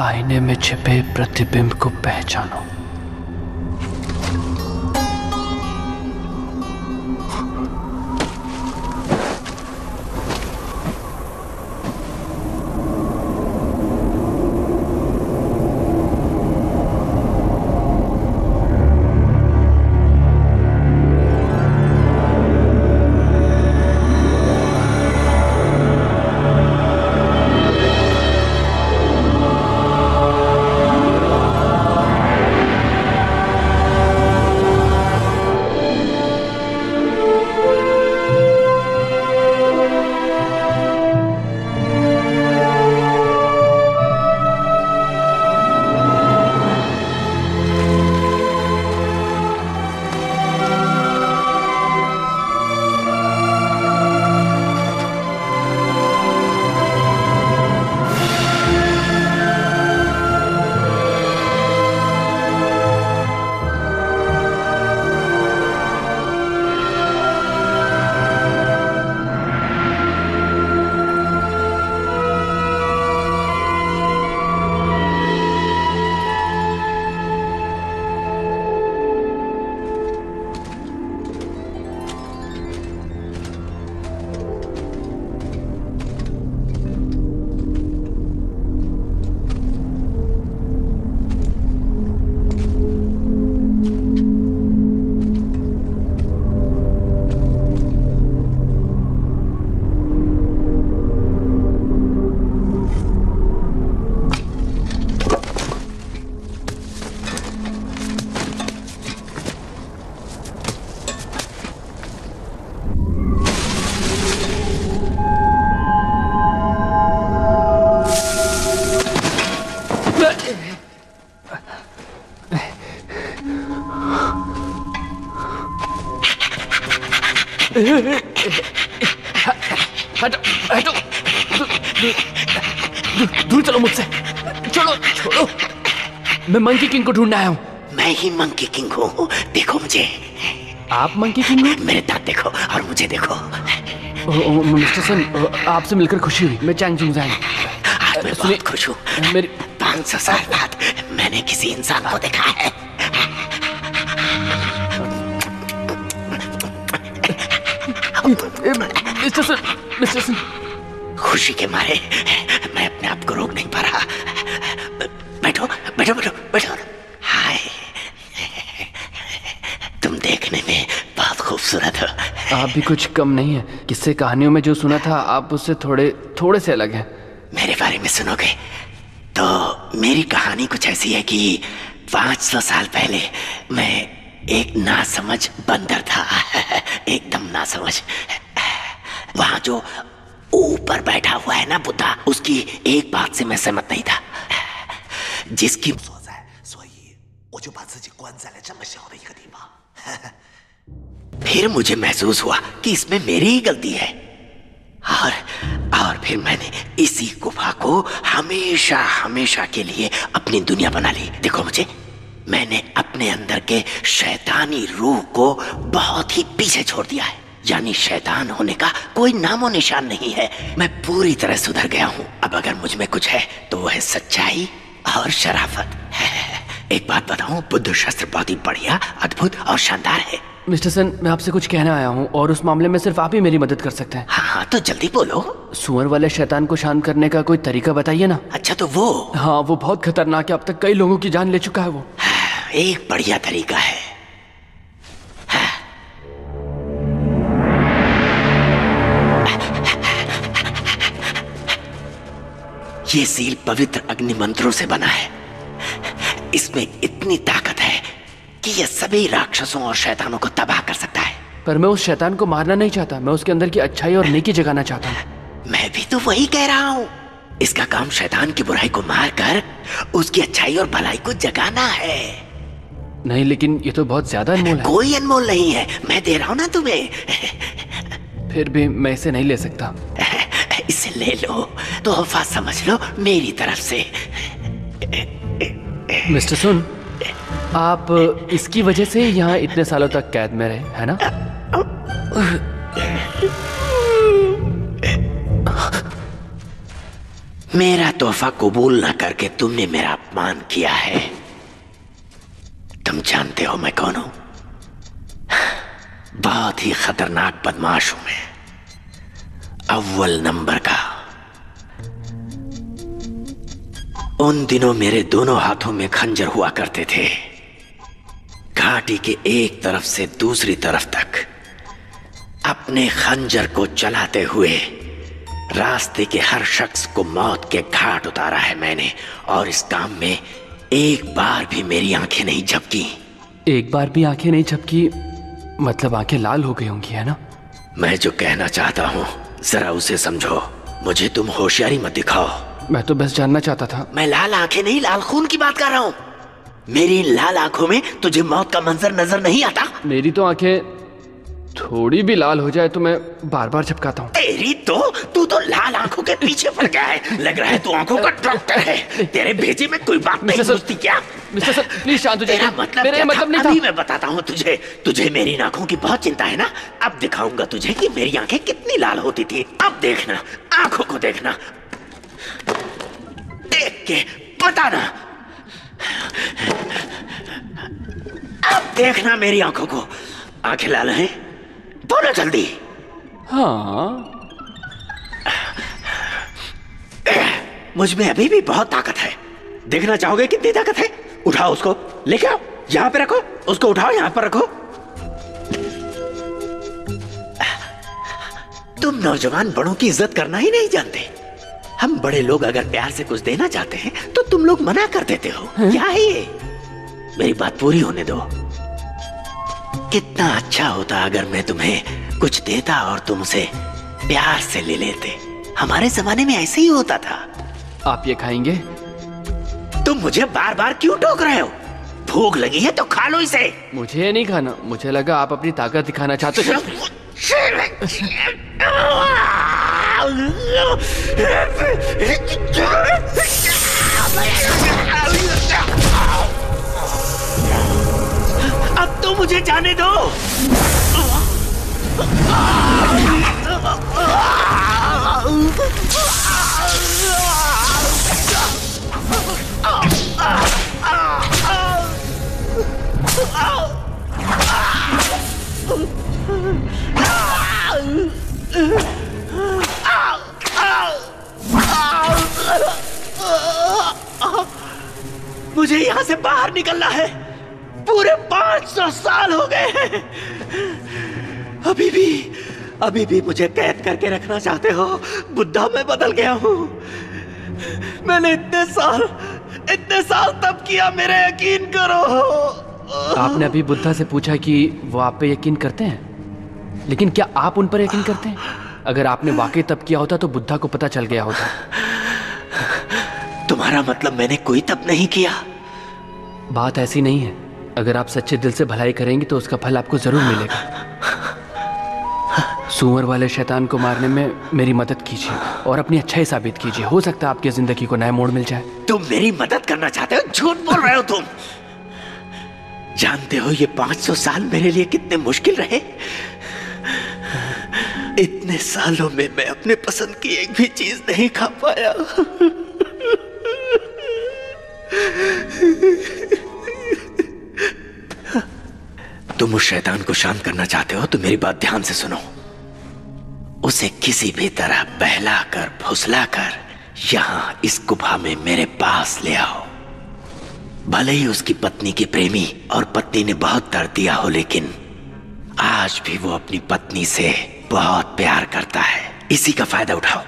आईने में छिपे प्रतिबिंब को पहचानो। हटो हटो, दूर चलो मुझसे, छोड़ो छोड़ो। मैं मंकी किंग को ढूंढने आया हूँ। मैं ही मंकी किंग हूँ, देखो मुझे। आप मंकी किंग हो? मेरे दांत देखो और मुझे देखो। मिस्टर सन, आपसे मिलकर खुशी हुई। मैं चैंग चुंग जाएंगे। आज मैं बहुत खुश हूँ। मेरी 500 साल बाद मैंने किसी इंसान को देखा है। मिस्टर सन, खुशी के मारे मैं अपने आप को रोक नहीं पा रहा। बैठो बैठो बैठो बैठो। हाय, तुम देखने में बहुत खूबसूरत हो। आप भी कुछ कम नहीं है। किस्से कहानियों में जो सुना था आप उससे थोड़े से अलग हैं। मेरे बारे में सुनोगे तो मेरी कहानी कुछ ऐसी है कि 500 साल पहले मैं एक नासमझ बंदर था। एकदम नासमझ। वहां जो ऊपर बैठा हुआ है ना बुद्धा, उसकी एक बात से मैं सहमत नहीं था। जिसकी फिर मुझे महसूस हुआ कि इसमें मेरी ही गलती है। और फिर मैंने इसी गुफा को हमेशा हमेशा के लिए अपनी दुनिया बना ली। देखो मुझे, मैंने अपने अंदर के शैतानी रूह को बहुत ही पीछे छोड़ दिया है। यानी शैतान होने का कोई नामो निशान नहीं है। मैं पूरी तरह सुधर गया हूँ। अब अगर मुझ में कुछ है तो वो है सच्चाई और शराफत। एक बात बताऊं, बुद्ध शास्त्र बहुत ही बढ़िया, अद्भुत और शानदार है। मिस्टर सन, मैं आपसे कुछ कहना आया हूँ और उस मामले में सिर्फ आप ही मेरी मदद कर सकते हैं। हाँ तो जल्दी बोलो। सुअर वाले शैतान को शांत करने का कोई तरीका बताइए ना। अच्छा तो वो? हाँ, वो बहुत खतरनाक है। अब तक कई लोगों की जान ले चुका है वो। एक बढ़िया तरीका है। ये सील पवित्र अग्नि मंत्रों से बना है। इसमें इतनी ताकत है कि यह सभी राक्षसों और शैतानों को तबाह कर सकता है। पर मैं उस शैतान को मारना नहीं चाहता। मैं उसके अंदर की अच्छाई और नेकी जगाना चाहता हूँ। मैं भी तो वही कह रहा हूँ। इसका काम शैतान की बुराई को मारकर उसकी अच्छाई और भलाई को जगाना है। नहीं, लेकिन ये तो बहुत ज्यादा अनमोल है। कोई अनमोल नहीं है, मैं दे रहा हूँ ना तुम्हें। फिर भी मैं इसे नहीं ले सकता। इसे ले लो, तोहफा समझ लो मेरी तरफ से। मिस्टर सुन, आप इसकी वजह से यहाँ इतने सालों तक कैद में रहे, है ना? मेरा तोहफा कबूल न करके तुमने मेरा अपमान किया है। तुम जानते हो मैं कौन हूं? बहुत ही खतरनाक बदमाश हूं मैं, अव्वल नंबर का। उन दिनों मेरे दोनों हाथों में खंजर हुआ करते थे। घाटी के एक तरफ से दूसरी तरफ तक अपने खंजर को चलाते हुए रास्ते के हर शख्स को मौत के घाट उतारा है मैंने। और इस काम में एक बार भी मेरी आंखें नहीं झपकी। एक बार भी आंखें नहीं झपकी मतलब आंखें लाल हो गई होंगी, है ना? मैं जो कहना चाहता हूँ जरा उसे समझो। मुझे तुम होशियारी मत दिखाओ। मैं तो बस जानना चाहता था। मैं लाल आंखें नहीं, लाल खून की बात कर रहा हूँ। मेरी लाल आंखों में तुझे मौत का मंजर नजर नहीं आता? मेरी तो आंखें थोड़ी भी लाल हो जाए तो मैं बार बार झपकाता हूँ। तेरी तो तू तो लाल आंखों के पीछे पड़ गया है। लग रहा है तू आंखों का डॉक्टर है। तेरे भेजे में कोई बात नहीं घुसती क्या? मिस्टर सर प्लीज शांत हो जाइए। मेरा मतलब नहीं था। अभी मैं बताता हूँ तुझे। तुझे मेरी आंखों की बहुत चिंता है ना? अब दिखाऊंगा तुझे कि मेरी आंखें कितनी लाल होती थी। अब देखना, आंखों को देखना, देख के बताना। अब देखना मेरी आंखों को। आंखें लाल हैं? बोलो जल्दी। हाँ, मुझ में अभी भी बहुत ताकत है। देखना चाहोगे कितनी ताकत है? उठाओ उसको, लेके आओ, यहां पे रखो। उसको उठाओ, यहां पर रखो। तुम नौजवान बड़ों की इज्जत करना ही नहीं जानते। हम बड़े लोग अगर प्यार से कुछ देना चाहते हैं तो तुम लोग मना कर देते हो। क्या है ये? मेरी बात पूरी होने दो। कितना अच्छा होता अगर मैं तुम्हें कुछ देता और तुम उसे प्यार से ले लेते। हमारे जमाने में ऐसे ही होता था। आप ये खाएंगे? तुम मुझे बार बार क्यों टोक रहे हो? भूख लगी है तो खा लो इसे। मुझे नहीं खाना। मुझे लगा आप अपनी ताकत दिखाना चाहते हो। अब तो मुझे जाने दो। मुझे यहाँ से बाहर निकलना है। पूरे 500 साल हो गए हैं। अभी भी मुझे कैद करके रखना चाहते हो? बुद्धा मैं बदल गया हूँ। मैंने इतने साल तब किया, मेरे यकीन करो। आपने अभी बुद्धा से पूछा कि वो आप पे यकीन करते हैं, लेकिन क्या आप उन पर यकीन करते हैं? अगर आपने वाकई तब किया होता तो बुद्धा को पता चल गया होता। तुम्हारा मतलब मैंने कोई तप नहीं किया? बात ऐसी नहीं है। अगर आप सच्चे दिल से भलाई करेंगे तो उसका फल आपको जरूर मिलेगा। सुअर वाले शैतान को मारने में मेरी मदद कीजिए और अपनी अच्छाई साबित कीजिए। हो सकता है आपकी जिंदगी को नया मोड़ मिल जाए। तुम मेरी मदद करना चाहते हो? झूठ बोल रहे हो तुम। जानते हो ये 500 साल मेरे लिए कितने मुश्किल रहे? इतने सालों में मैं अपने पसंद की एक भी चीज नहीं खा पाया। तुम उस शैतान को शांत करना चाहते हो तो मेरी बात ध्यान से सुनो। उसे किसी भी तरह बहलाकर फुसलाकर यहां इस गुफा में मेरे पास ले आओ। भले ही उसकी पत्नी के प्रेमी और पत्नी ने बहुत दर्द दिया हो, लेकिन आज भी वो अपनी पत्नी से बहुत प्यार करता है। इसी का फायदा उठाओ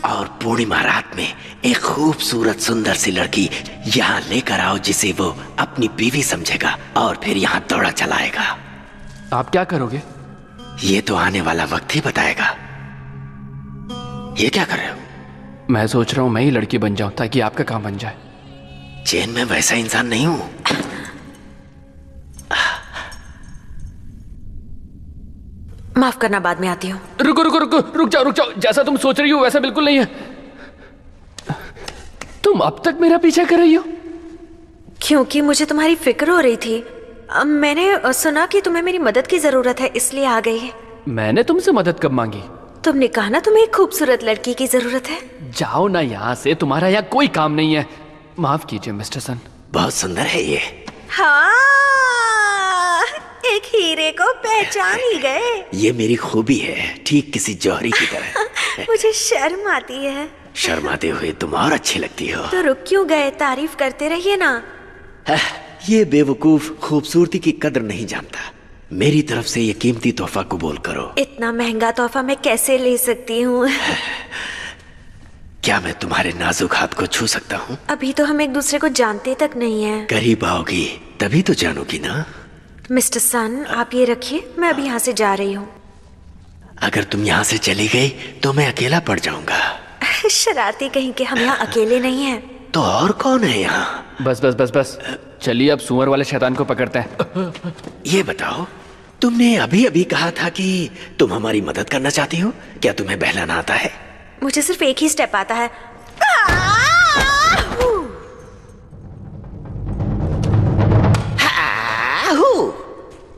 और पूर्णिमा रात में एक खूबसूरत सुंदर सी लड़की यहाँ लेकर आओ जिसे वो अपनी बीवी समझेगा और फिर यहाँ दौड़ा चलाएगा। आप क्या करोगे? ये तो आने वाला वक्त ही बताएगा। ये क्या कर रहे हो? मैं सोच रहा हूँ मैं ही लड़की बन जाऊं ताकि आपका काम बन जाए। चैन में वैसा इंसान नहीं हूं। माफ करना, बाद में आती हूँ। रुको रुको रुको, रुक जाओ। जैसा तुम सोच रही हो वैसा बिल्कुल नहीं है। तुम अब तक मेरा पीछा कर रही हो? क्योंकि मुझे तुम्हारी फिक्र हो रही थी। मैंने सुना कि तुम्हें मेरी मदद की जरूरत है, इसलिए आ गई। मैंने तुमसे मदद कब मांगी? तुमने कहा ना तुम्हें एक खूबसूरत लड़की की जरूरत है। जाओ ना यहाँ से, तुम्हारा यहाँ कोई काम नहीं है। माफ कीजिए मिस्टर सन। बहुत सुंदर है ये। हाँ, एक हीरे को पहचान ही गए। ये मेरी खूबी है, ठीक किसी जौहरी की तरह। मुझे शर्म आती है। शर्माते हुए तुम और अच्छी लगती हो। तो रुक क्यों गए? तारीफ करते रहिए ना। ये बेवकूफ खूबसूरती की कदर नहीं जानता। मेरी तरफ से ये कीमती तोहफा कबूल करो। इतना महंगा तोहफा मैं कैसे ले सकती हूँ? क्या मैं तुम्हारे नाजुक हाथ को छू सकता हूँ? अभी तो हम एक दूसरे को जानते तक नहीं हैं। करीब आओगी तभी तो जानोगी ना। मिस्टर सन, आप ये रखिए, मैं अभी यहाँ से जा रही हूँ। अगर तुम यहाँ से चली गई तो मैं अकेला पड़ जाऊंगा। शरारती कहीं के, हम यहाँ अकेले नहीं हैं। तो और कौन है यहाँ? बस चलिए अब सुअर वाले शैतान को पकड़ते हैं। ये बताओ, तुमने अभी अभी कहा था कि तुम हमारी मदद करना चाहती हो। क्या तुम्हें बहलाना आता है? मुझे सिर्फ एक ही स्टेप आता है।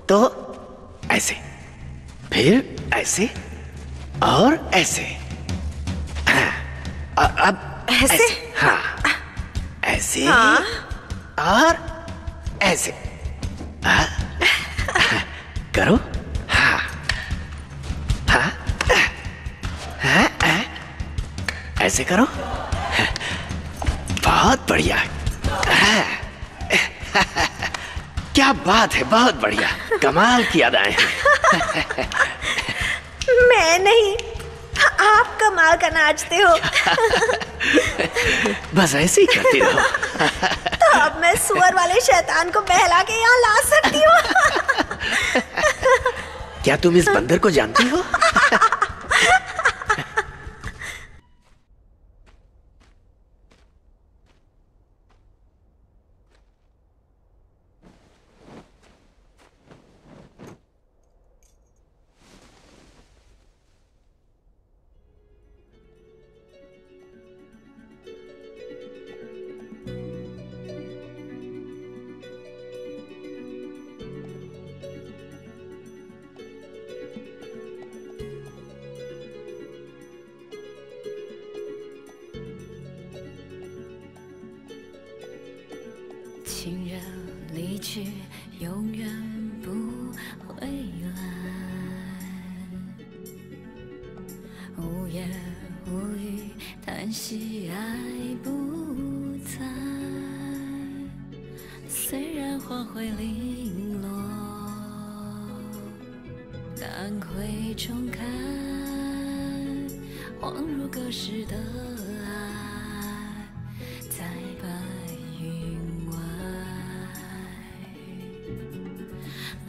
तो ऐसे, फिर ऐसे और ऐसे। अब ऐसे? हाँ, ऐसे हाँ? और ऐसे। करो। हाँ हाँ हाँ, ऐसे करो। बहुत बढ़िया। क्या बात है, बहुत बढ़िया, कमाल की अदाएं हैं। मैं नहीं, आप कमाल का नाचते हो। बस ऐसे ही करती रहो। तो अब मैं सुअर वाले शैतान को बहला के यहाँ ला सकती हूँ। क्या तुम इस बंदर को जानती हो? 去，永远不回来。无言无语，叹息爱不在。虽然花会零落，但会重开。恍如隔世的爱，在白云外。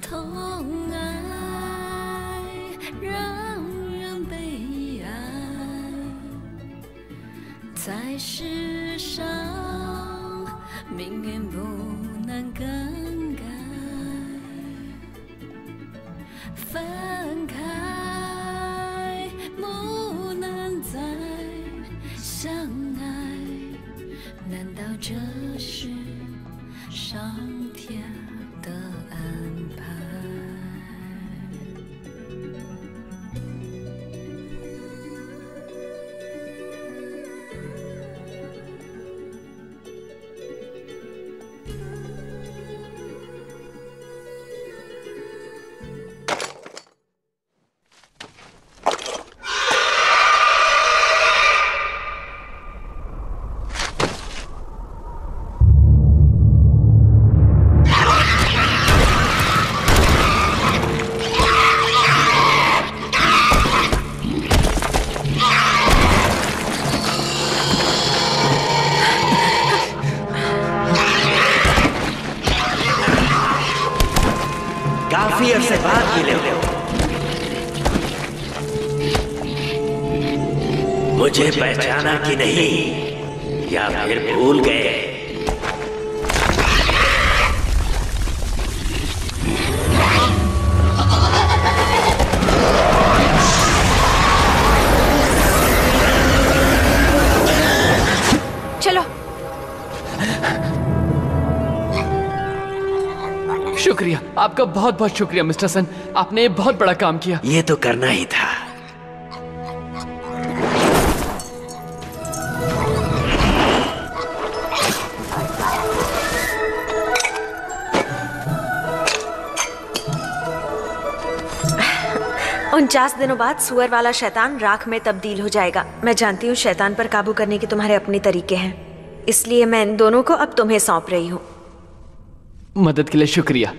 痛爱让人悲哀，在世上命运不能更改。分开不能再相爱，难道这是上天的安排？काफी अरसे बाद मिले हो। मुझे पहचाना कि नहीं, या फिर भूल गए? चलो। शुक्रिया, आपका बहुत बहुत शुक्रिया मिस्टर सन, आपने ये बहुत बड़ा काम किया। ये तो करना ही था। उनचास दिनों बाद सुअर वाला शैतान राख में तब्दील हो जाएगा। मैं जानती हूँ शैतान पर काबू करने के तुम्हारे अपने तरीके हैं, इसलिए मैं इन दोनों को अब तुम्हें सौंप रही हूँ। मदद के लिए शुक्रिया।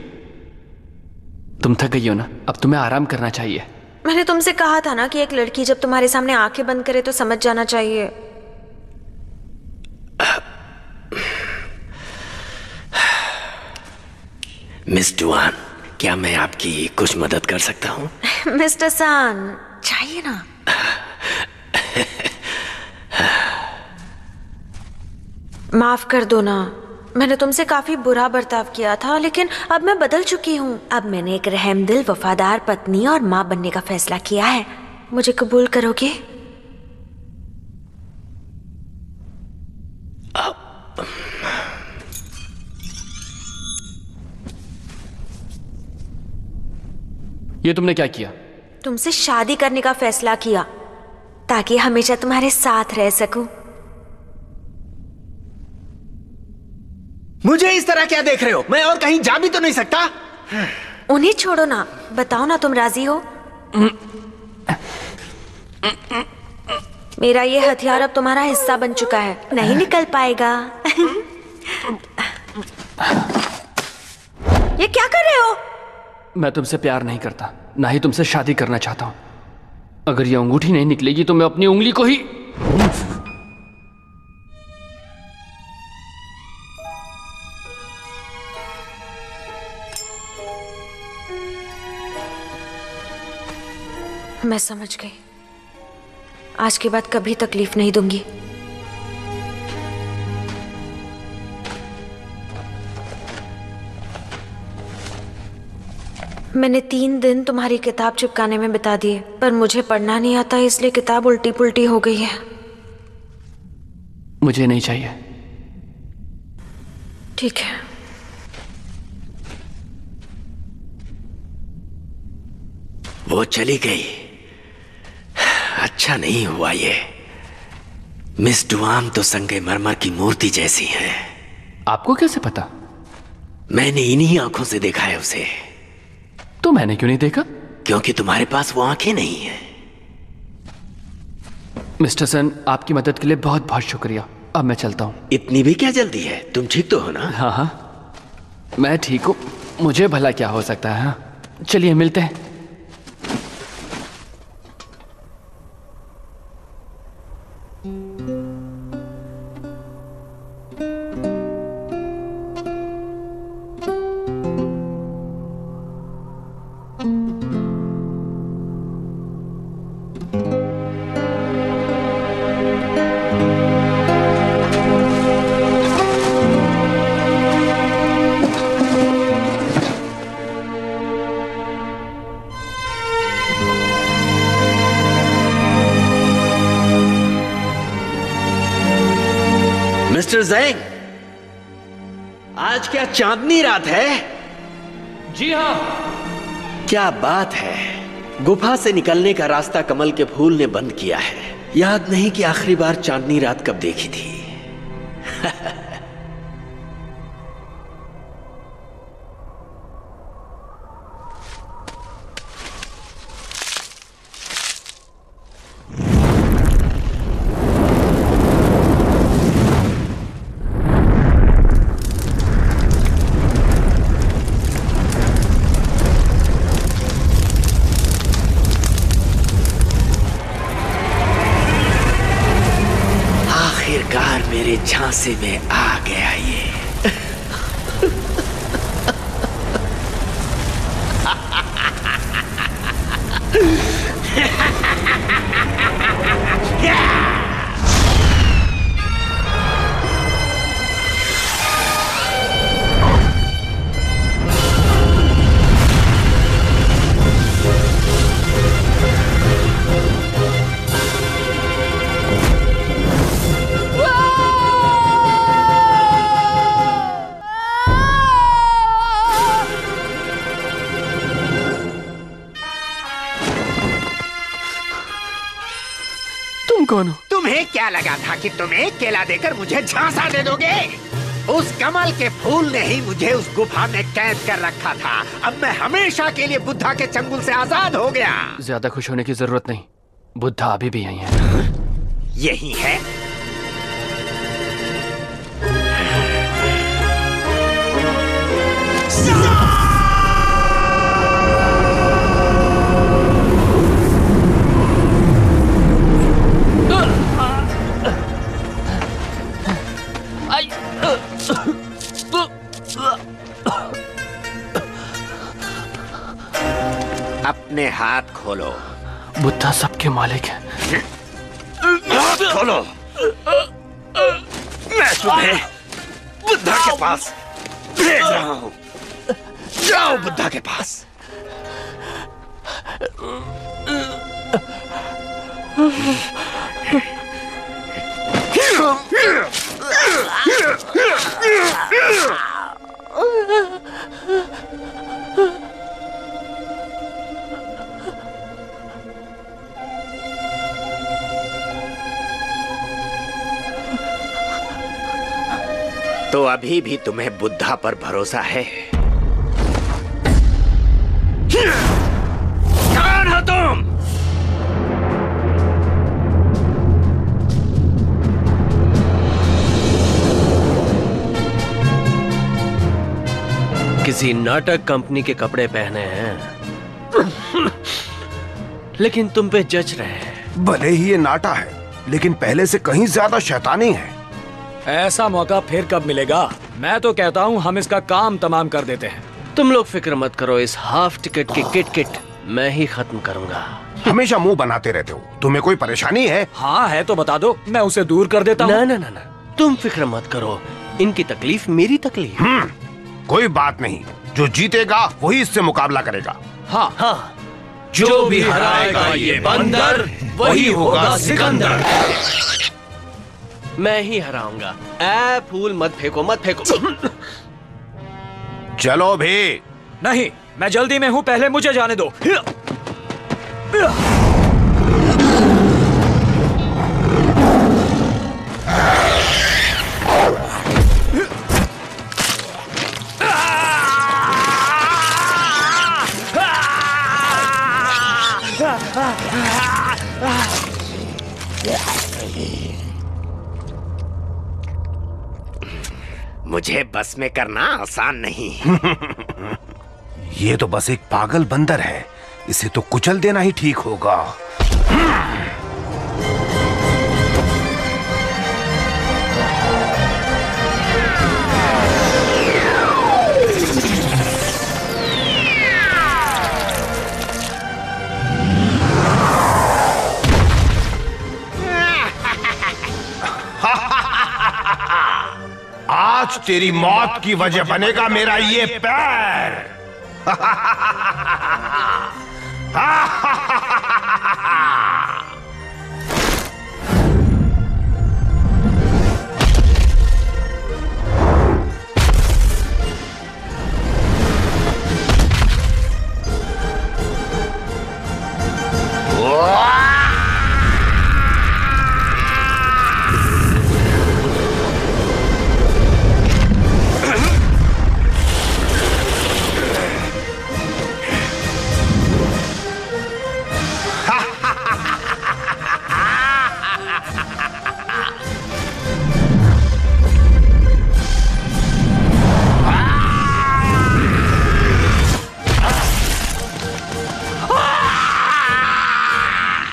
तुम थक गई हो ना, अब तुम्हें आराम करना चाहिए। मैंने तुमसे कहा था ना कि एक लड़की जब तुम्हारे सामने आंखें बंद करे तो समझ जाना चाहिए। मिस डुआन, क्या मैं आपकी कुछ मदद कर सकता हूँ? मिस्टर सान, चाहिए ना? माफ कर दो ना, मैंने तुमसे काफी बुरा बर्ताव किया था, लेकिन अब मैं बदल चुकी हूँ। अब मैंने एक रहमदिल, वफादार पत्नी और माँ बनने का फैसला किया है। मुझे कबूल करोगे? ये तुमने क्या किया? तुमसे शादी करने का फैसला किया ताकि हमेशा तुम्हारे साथ रह सकूं। मुझे इस तरह क्या देख रहे हो? मैं और कहीं जा भी तो नहीं सकता। उन्हें छोड़ो ना, बताओ ना तुम राजी हो? मेरा ये हथियार अब तुम्हारा हिस्सा बन चुका है, नहीं निकल पाएगा। ये क्या कर रहे हो? मैं तुमसे प्यार नहीं करता, ना ही तुमसे शादी करना चाहता हूं। अगर ये अंगूठी नहीं निकलेगी तो मैं अपनी उंगली को ही... मैं समझ गई। आज के बाद कभी तकलीफ नहीं दूंगी। मैंने 3 दिन तुम्हारी किताब चिपकाने में बिता दिए, पर मुझे पढ़ना नहीं आता, इसलिए किताब उल्टी पुल्टी हो गई है। मुझे नहीं चाहिए। ठीक है। वो चली गई। अच्छा नहीं हुआ ये। मिस डुआन तो संगमरमर की मूर्ति जैसी है। आपको कैसे पता? मैंने इन्हीं आंखों से देखा है उसे। तो मैंने क्यों नहीं देखा? क्योंकि तुम्हारे पास वो आंखें नहीं है। मिस्टर सन, आपकी मदद के लिए बहुत बहुत शुक्रिया। अब मैं चलता हूँ। इतनी भी क्या जल्दी है? तुम ठीक तो हो ना? हाँ हाँ, मैं ठीक हूँ। मुझे भला क्या हो सकता है। हाँ, चलिए मिलते हैं। मिस्टर ज़ैंग, आज क्या चांदनी रात है? जी हाँ। क्या बात है। गुफा से निकलने का रास्ता कमल के फूल ने बंद किया है। याद नहीं कि आखिरी बार चांदनी रात कब देखी थी। आखिरकार मेरे झांसे में आ गया ये। कौन हो? तुम्हें क्या लगा था कि तुम एक केला देकर मुझे झांसा दे दोगे? उस कमल के फूल ने ही मुझे उस गुफा में कैद कर रखा था। अब मैं हमेशा के लिए बुद्धा के चंगुल से आजाद हो गया। ज्यादा खुश होने की जरूरत नहीं, बुद्धा अभी भी यही है। यही है? अपने हाथ खोलो। बुद्धा सबके मालिक है। हाथ खोलो। मैं तुम्हें बुद्धा के पास भेज रहा हूँ। जाओ बुद्धा के पास। तो अभी भी तुम्हें बुद्धा पर भरोसा है? कौन हो तुम? किसी नाटक कंपनी के कपड़े पहने हैं लेकिन तुम पे जच रहे हैं। भले ही ये नाटा है, लेकिन पहले से कहीं ज्यादा शैतानी है। ऐसा मौका फिर कब मिलेगा? मैं तो कहता हूँ हम इसका काम तमाम कर देते हैं। तुम लोग फिक्र मत करो, इस हाफ टिकट की किट मैं ही खत्म करूंगा। हमेशा मुंह बनाते रहते हो, तुम्हें कोई परेशानी है? हाँ है तो बता दो, मैं उसे दूर कर देता हूँ। ना, तुम फिक्र मत करो, इनकी तकलीफ मेरी तकलीफ। कोई बात नहीं, जो जीतेगा वही इससे मुकाबला करेगा। हाँ, जो भी हराएगा ये बंदर वही होगा सिकंदर। मैं ही हराऊंगा। ऐ फूल मत फेंको, मत फेंको। चलो भी। नहीं, मैं जल्दी में हूँ, पहले मुझे जाने दो। मुझे बस में करना आसान नहीं। ये तो बस एक पागल बंदर है, इसे तो कुचल देना ही ठीक होगा। आज तेरी मौत की वजह बनेगा मेरा ये पैर।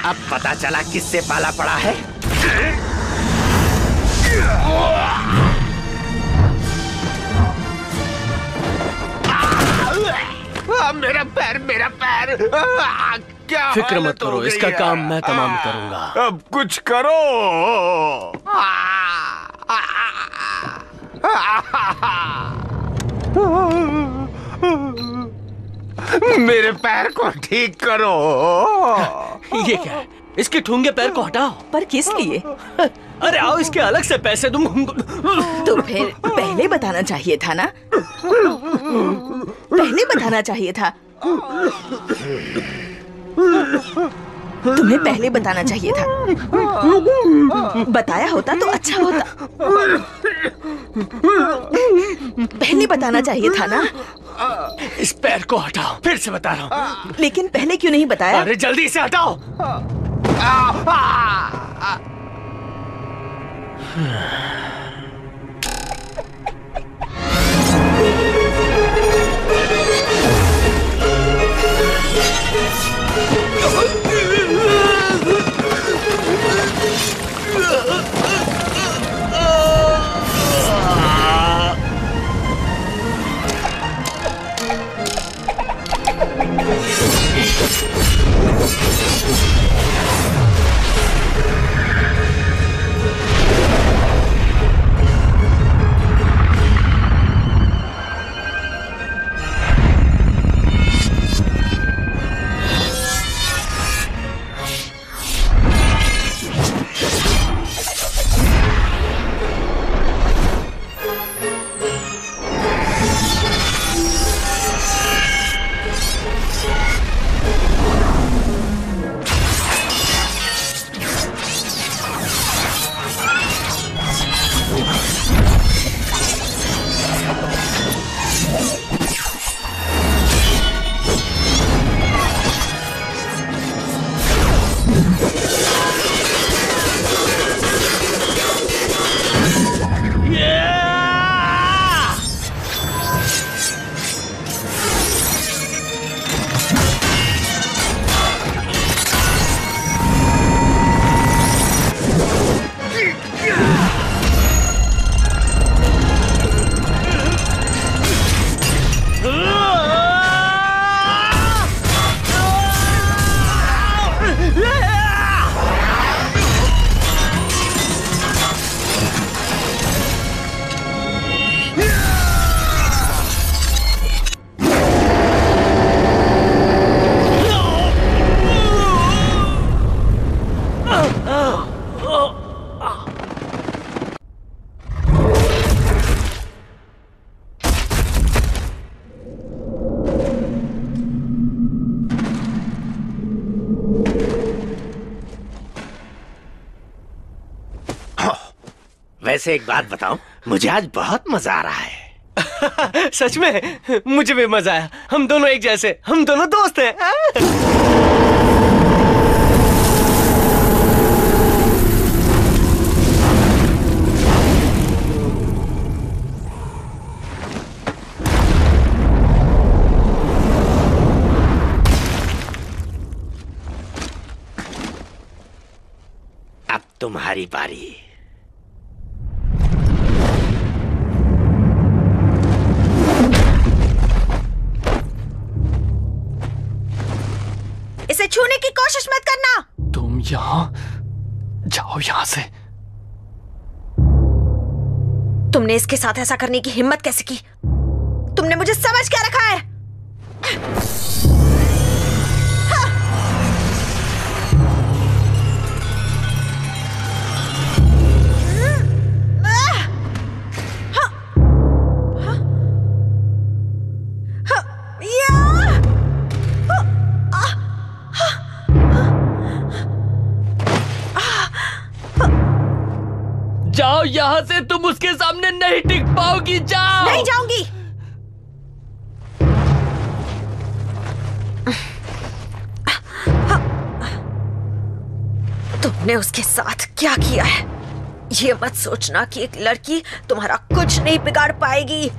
अब पता चला किससे पाला पड़ा है। मेरा पैर, मेरा पैर। क्या फिक्र मत करो, इसका काम मैं तमाम करूंगा। अब कुछ करो। मेरे पैर को ठीक करो। ये क्या है? इसके ठूंगे पैर को हटाओ। पर किस लिए? अरे आओ, इसके अलग से पैसे दूं। तो फिर पहले बताना चाहिए था ना। पहले बताना चाहिए था। तुम्हें पहले बताना चाहिए था। बताया होता तो अच्छा होता। पहले बताना चाहिए था ना। इस पैर को हटाओ, फिर से बता रहा हूँ। लेकिन पहले क्यों नहीं बताया? अरे जल्दी से हटाओ। वैसे एक बात बताऊं, मुझे आज बहुत मजा आ रहा है। सच में मुझे भी मजा आया। हम दोनों एक जैसे, हम दोनों दोस्त हैं। तुम्हारी बारी। इसे छूने की कोशिश मत करना। तुम यहाँ जाओ, यहाँ से। तुमने इसके साथ ऐसा करने की हिम्मत कैसे की? तुमने मुझे समझ क्या रखा है? जाओ यहाँ से, तुम उसके सामने नहीं टिक पाओगी। जाओ। नहीं जाऊंगी। तुमने उसके साथ क्या किया है? ये मत सोचना कि एक लड़की तुम्हारा कुछ नहीं बिगाड़ पाएगी।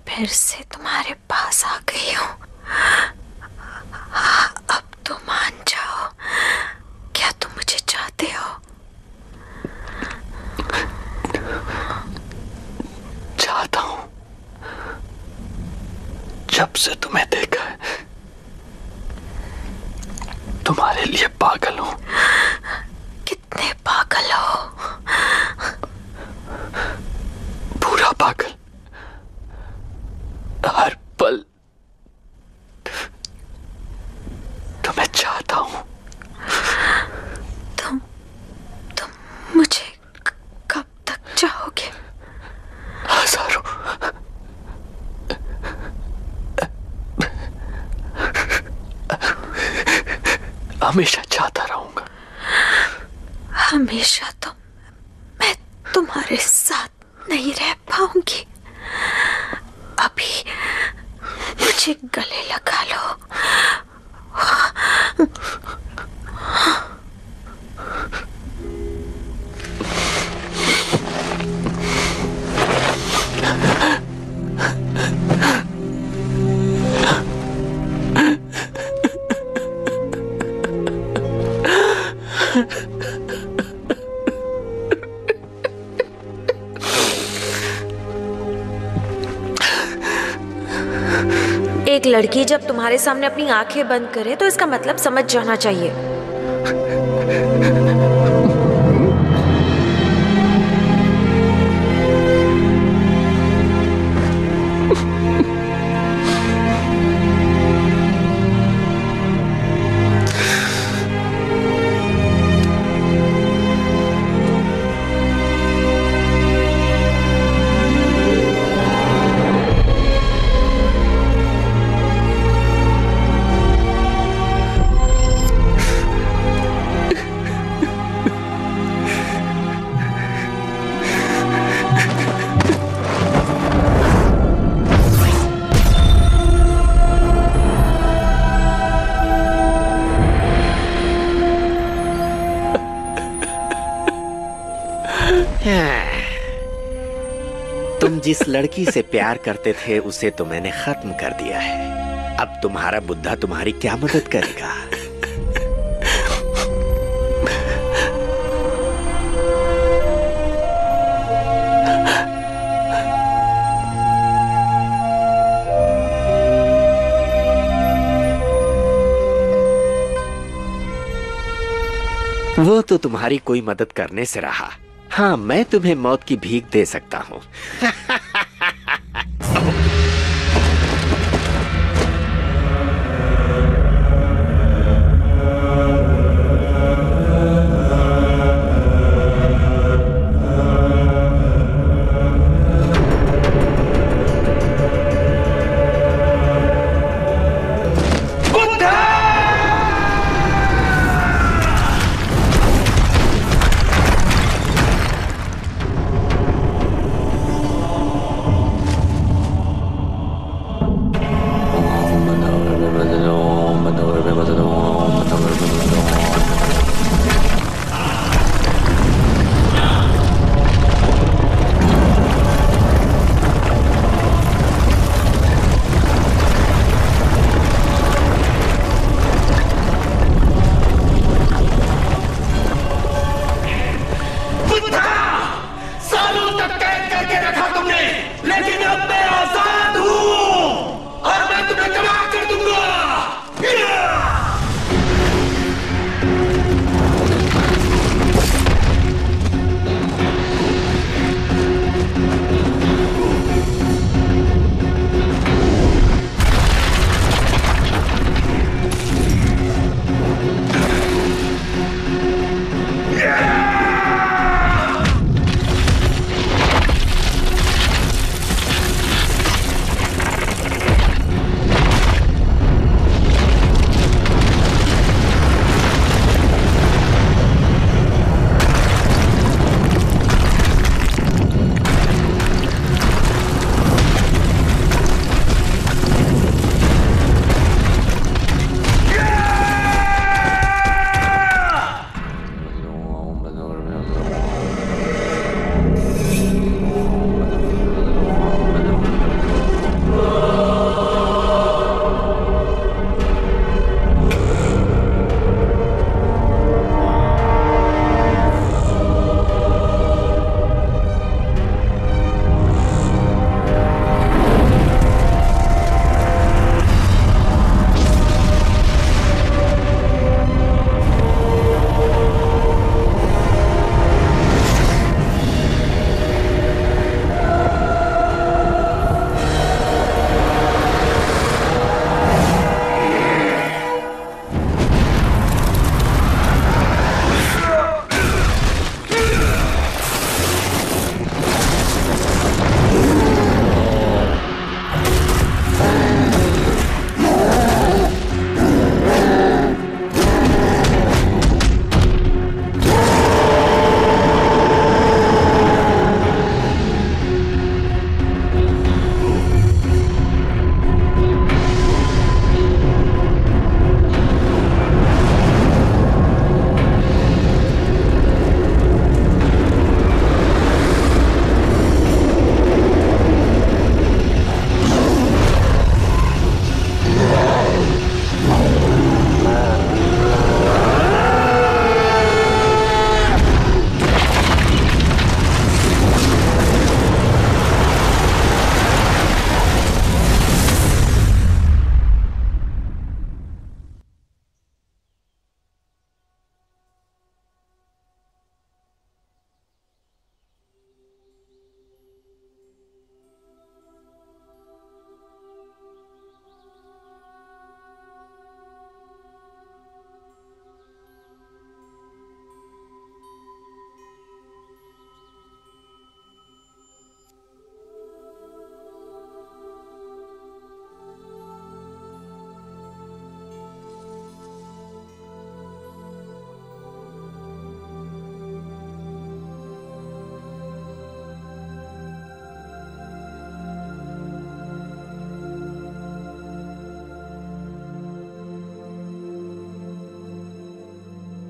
फिर से तुम्हारे पास आ गई हूँ। अब तो मान जाओ, क्या तुम मुझे चाहते हो? चाहता हूँ। जब से तुम्हें देखा है, तुम्हारे लिए पागल हूँ। कितने पागल हो? पूरा पागल। हर पल तुम्हें चाहता हूं। तुम मुझे कब तक चाहोगे? हजारों। हमेशा चाहता रहूंगा। हमेशा तो मैं तुम्हारे साथ नहीं रह पाऊंगी। अभी मुझे गले लगा लो। एक लड़की जब तुम्हारे सामने अपनी आंखें बंद करे तो इसका मतलब समझ जाना चाहिए। तुम जिस लड़की से प्यार करते थे उसे तो मैंने खत्म कर दिया है। अब तुम्हारा बुद्धा तुम्हारी क्या मदद करेगा? वो तो तुम्हारी कोई मदद करने से रहा। हाँ, मैं तुम्हें मौत की भीख दे सकता हूँ।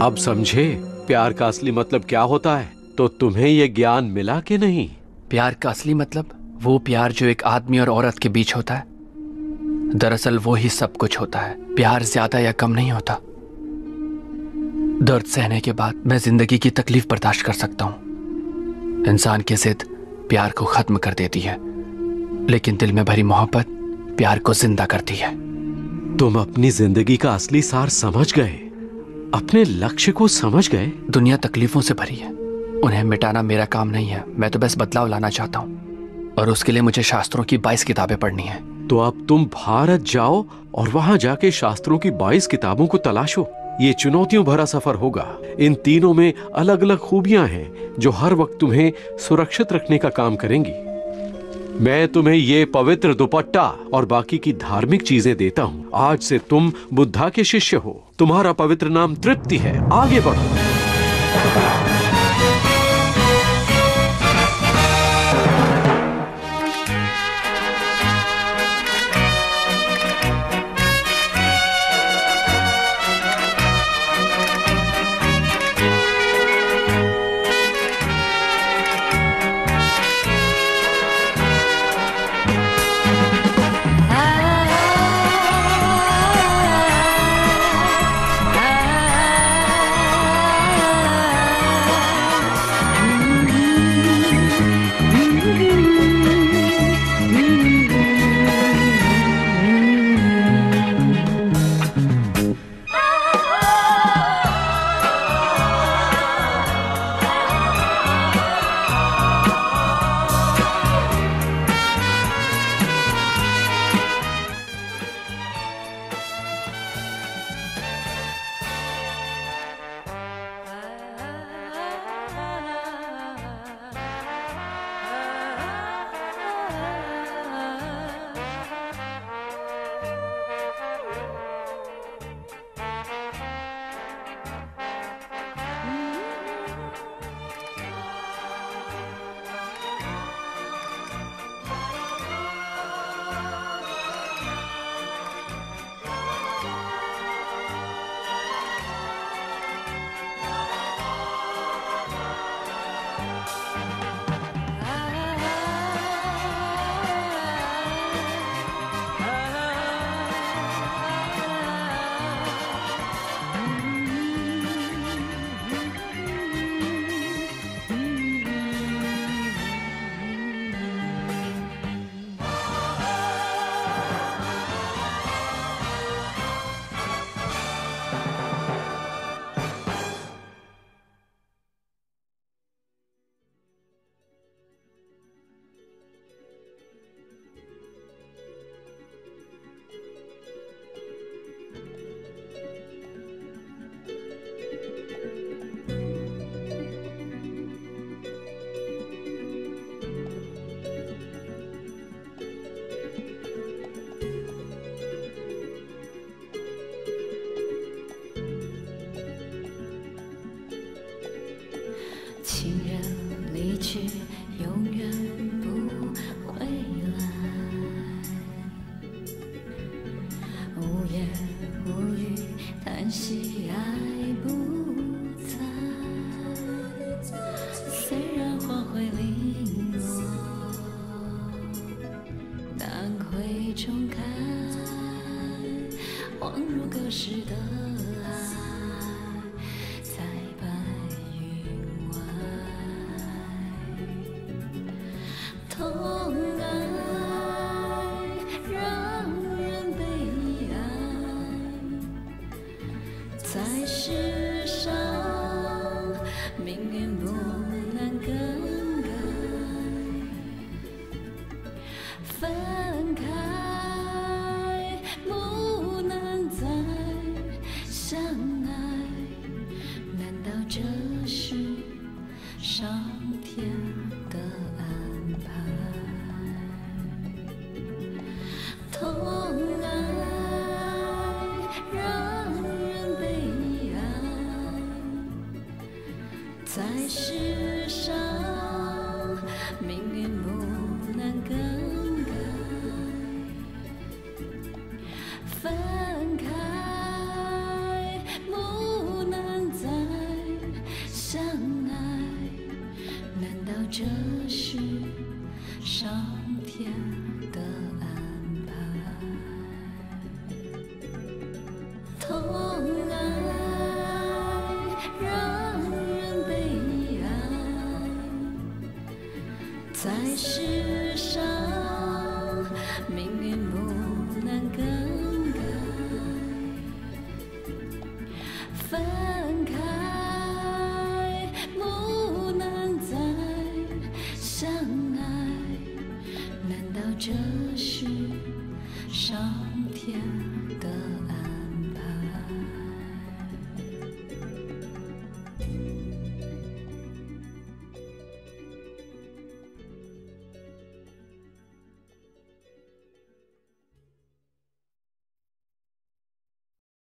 अब समझे प्यार का असली मतलब क्या होता है? तो तुम्हें ये ज्ञान मिला कि नहीं? प्यार का असली मतलब वो प्यार जो एक आदमी और औरत के बीच होता है। दरअसल वो ही सब कुछ होता है। प्यार ज्यादा या कम नहीं होता। दर्द सहने के बाद मैं जिंदगी की तकलीफ बर्दाश्त कर सकता हूं। इंसान की जिद प्यार को खत्म कर देती है, लेकिन दिल में भरी मोहब्बत प्यार को जिंदा करती है। तुम अपनी जिंदगी का असली सार समझ गए, अपने लक्ष्य को समझ गए। दुनिया तकलीफों से भरी है, उन्हें मिटाना मेरा काम नहीं है। मैं तो बस बदलाव लाना चाहता हूँ, और उसके लिए मुझे शास्त्रों की 22 किताबें पढ़नी है। तो अब तुम भारत जाओ और वहां जाके शास्त्रों की 22 किताबों को तलाशो। ये चुनौतियों भरा सफर होगा। इन तीनों में अलग अलग खूबियां हैं जो हर वक्त तुम्हें सुरक्षित रखने का काम करेंगी। मैं तुम्हें ये पवित्र दुपट्टा और बाकी की धार्मिक चीजें देता हूँ। आज से तुम बुद्धा के शिष्य हो। तुम्हारा पवित्र नाम तृप्ति है। आगे बढ़ो। 世上，命运不能更改。分开不能再相爱，难道这是上天的爱？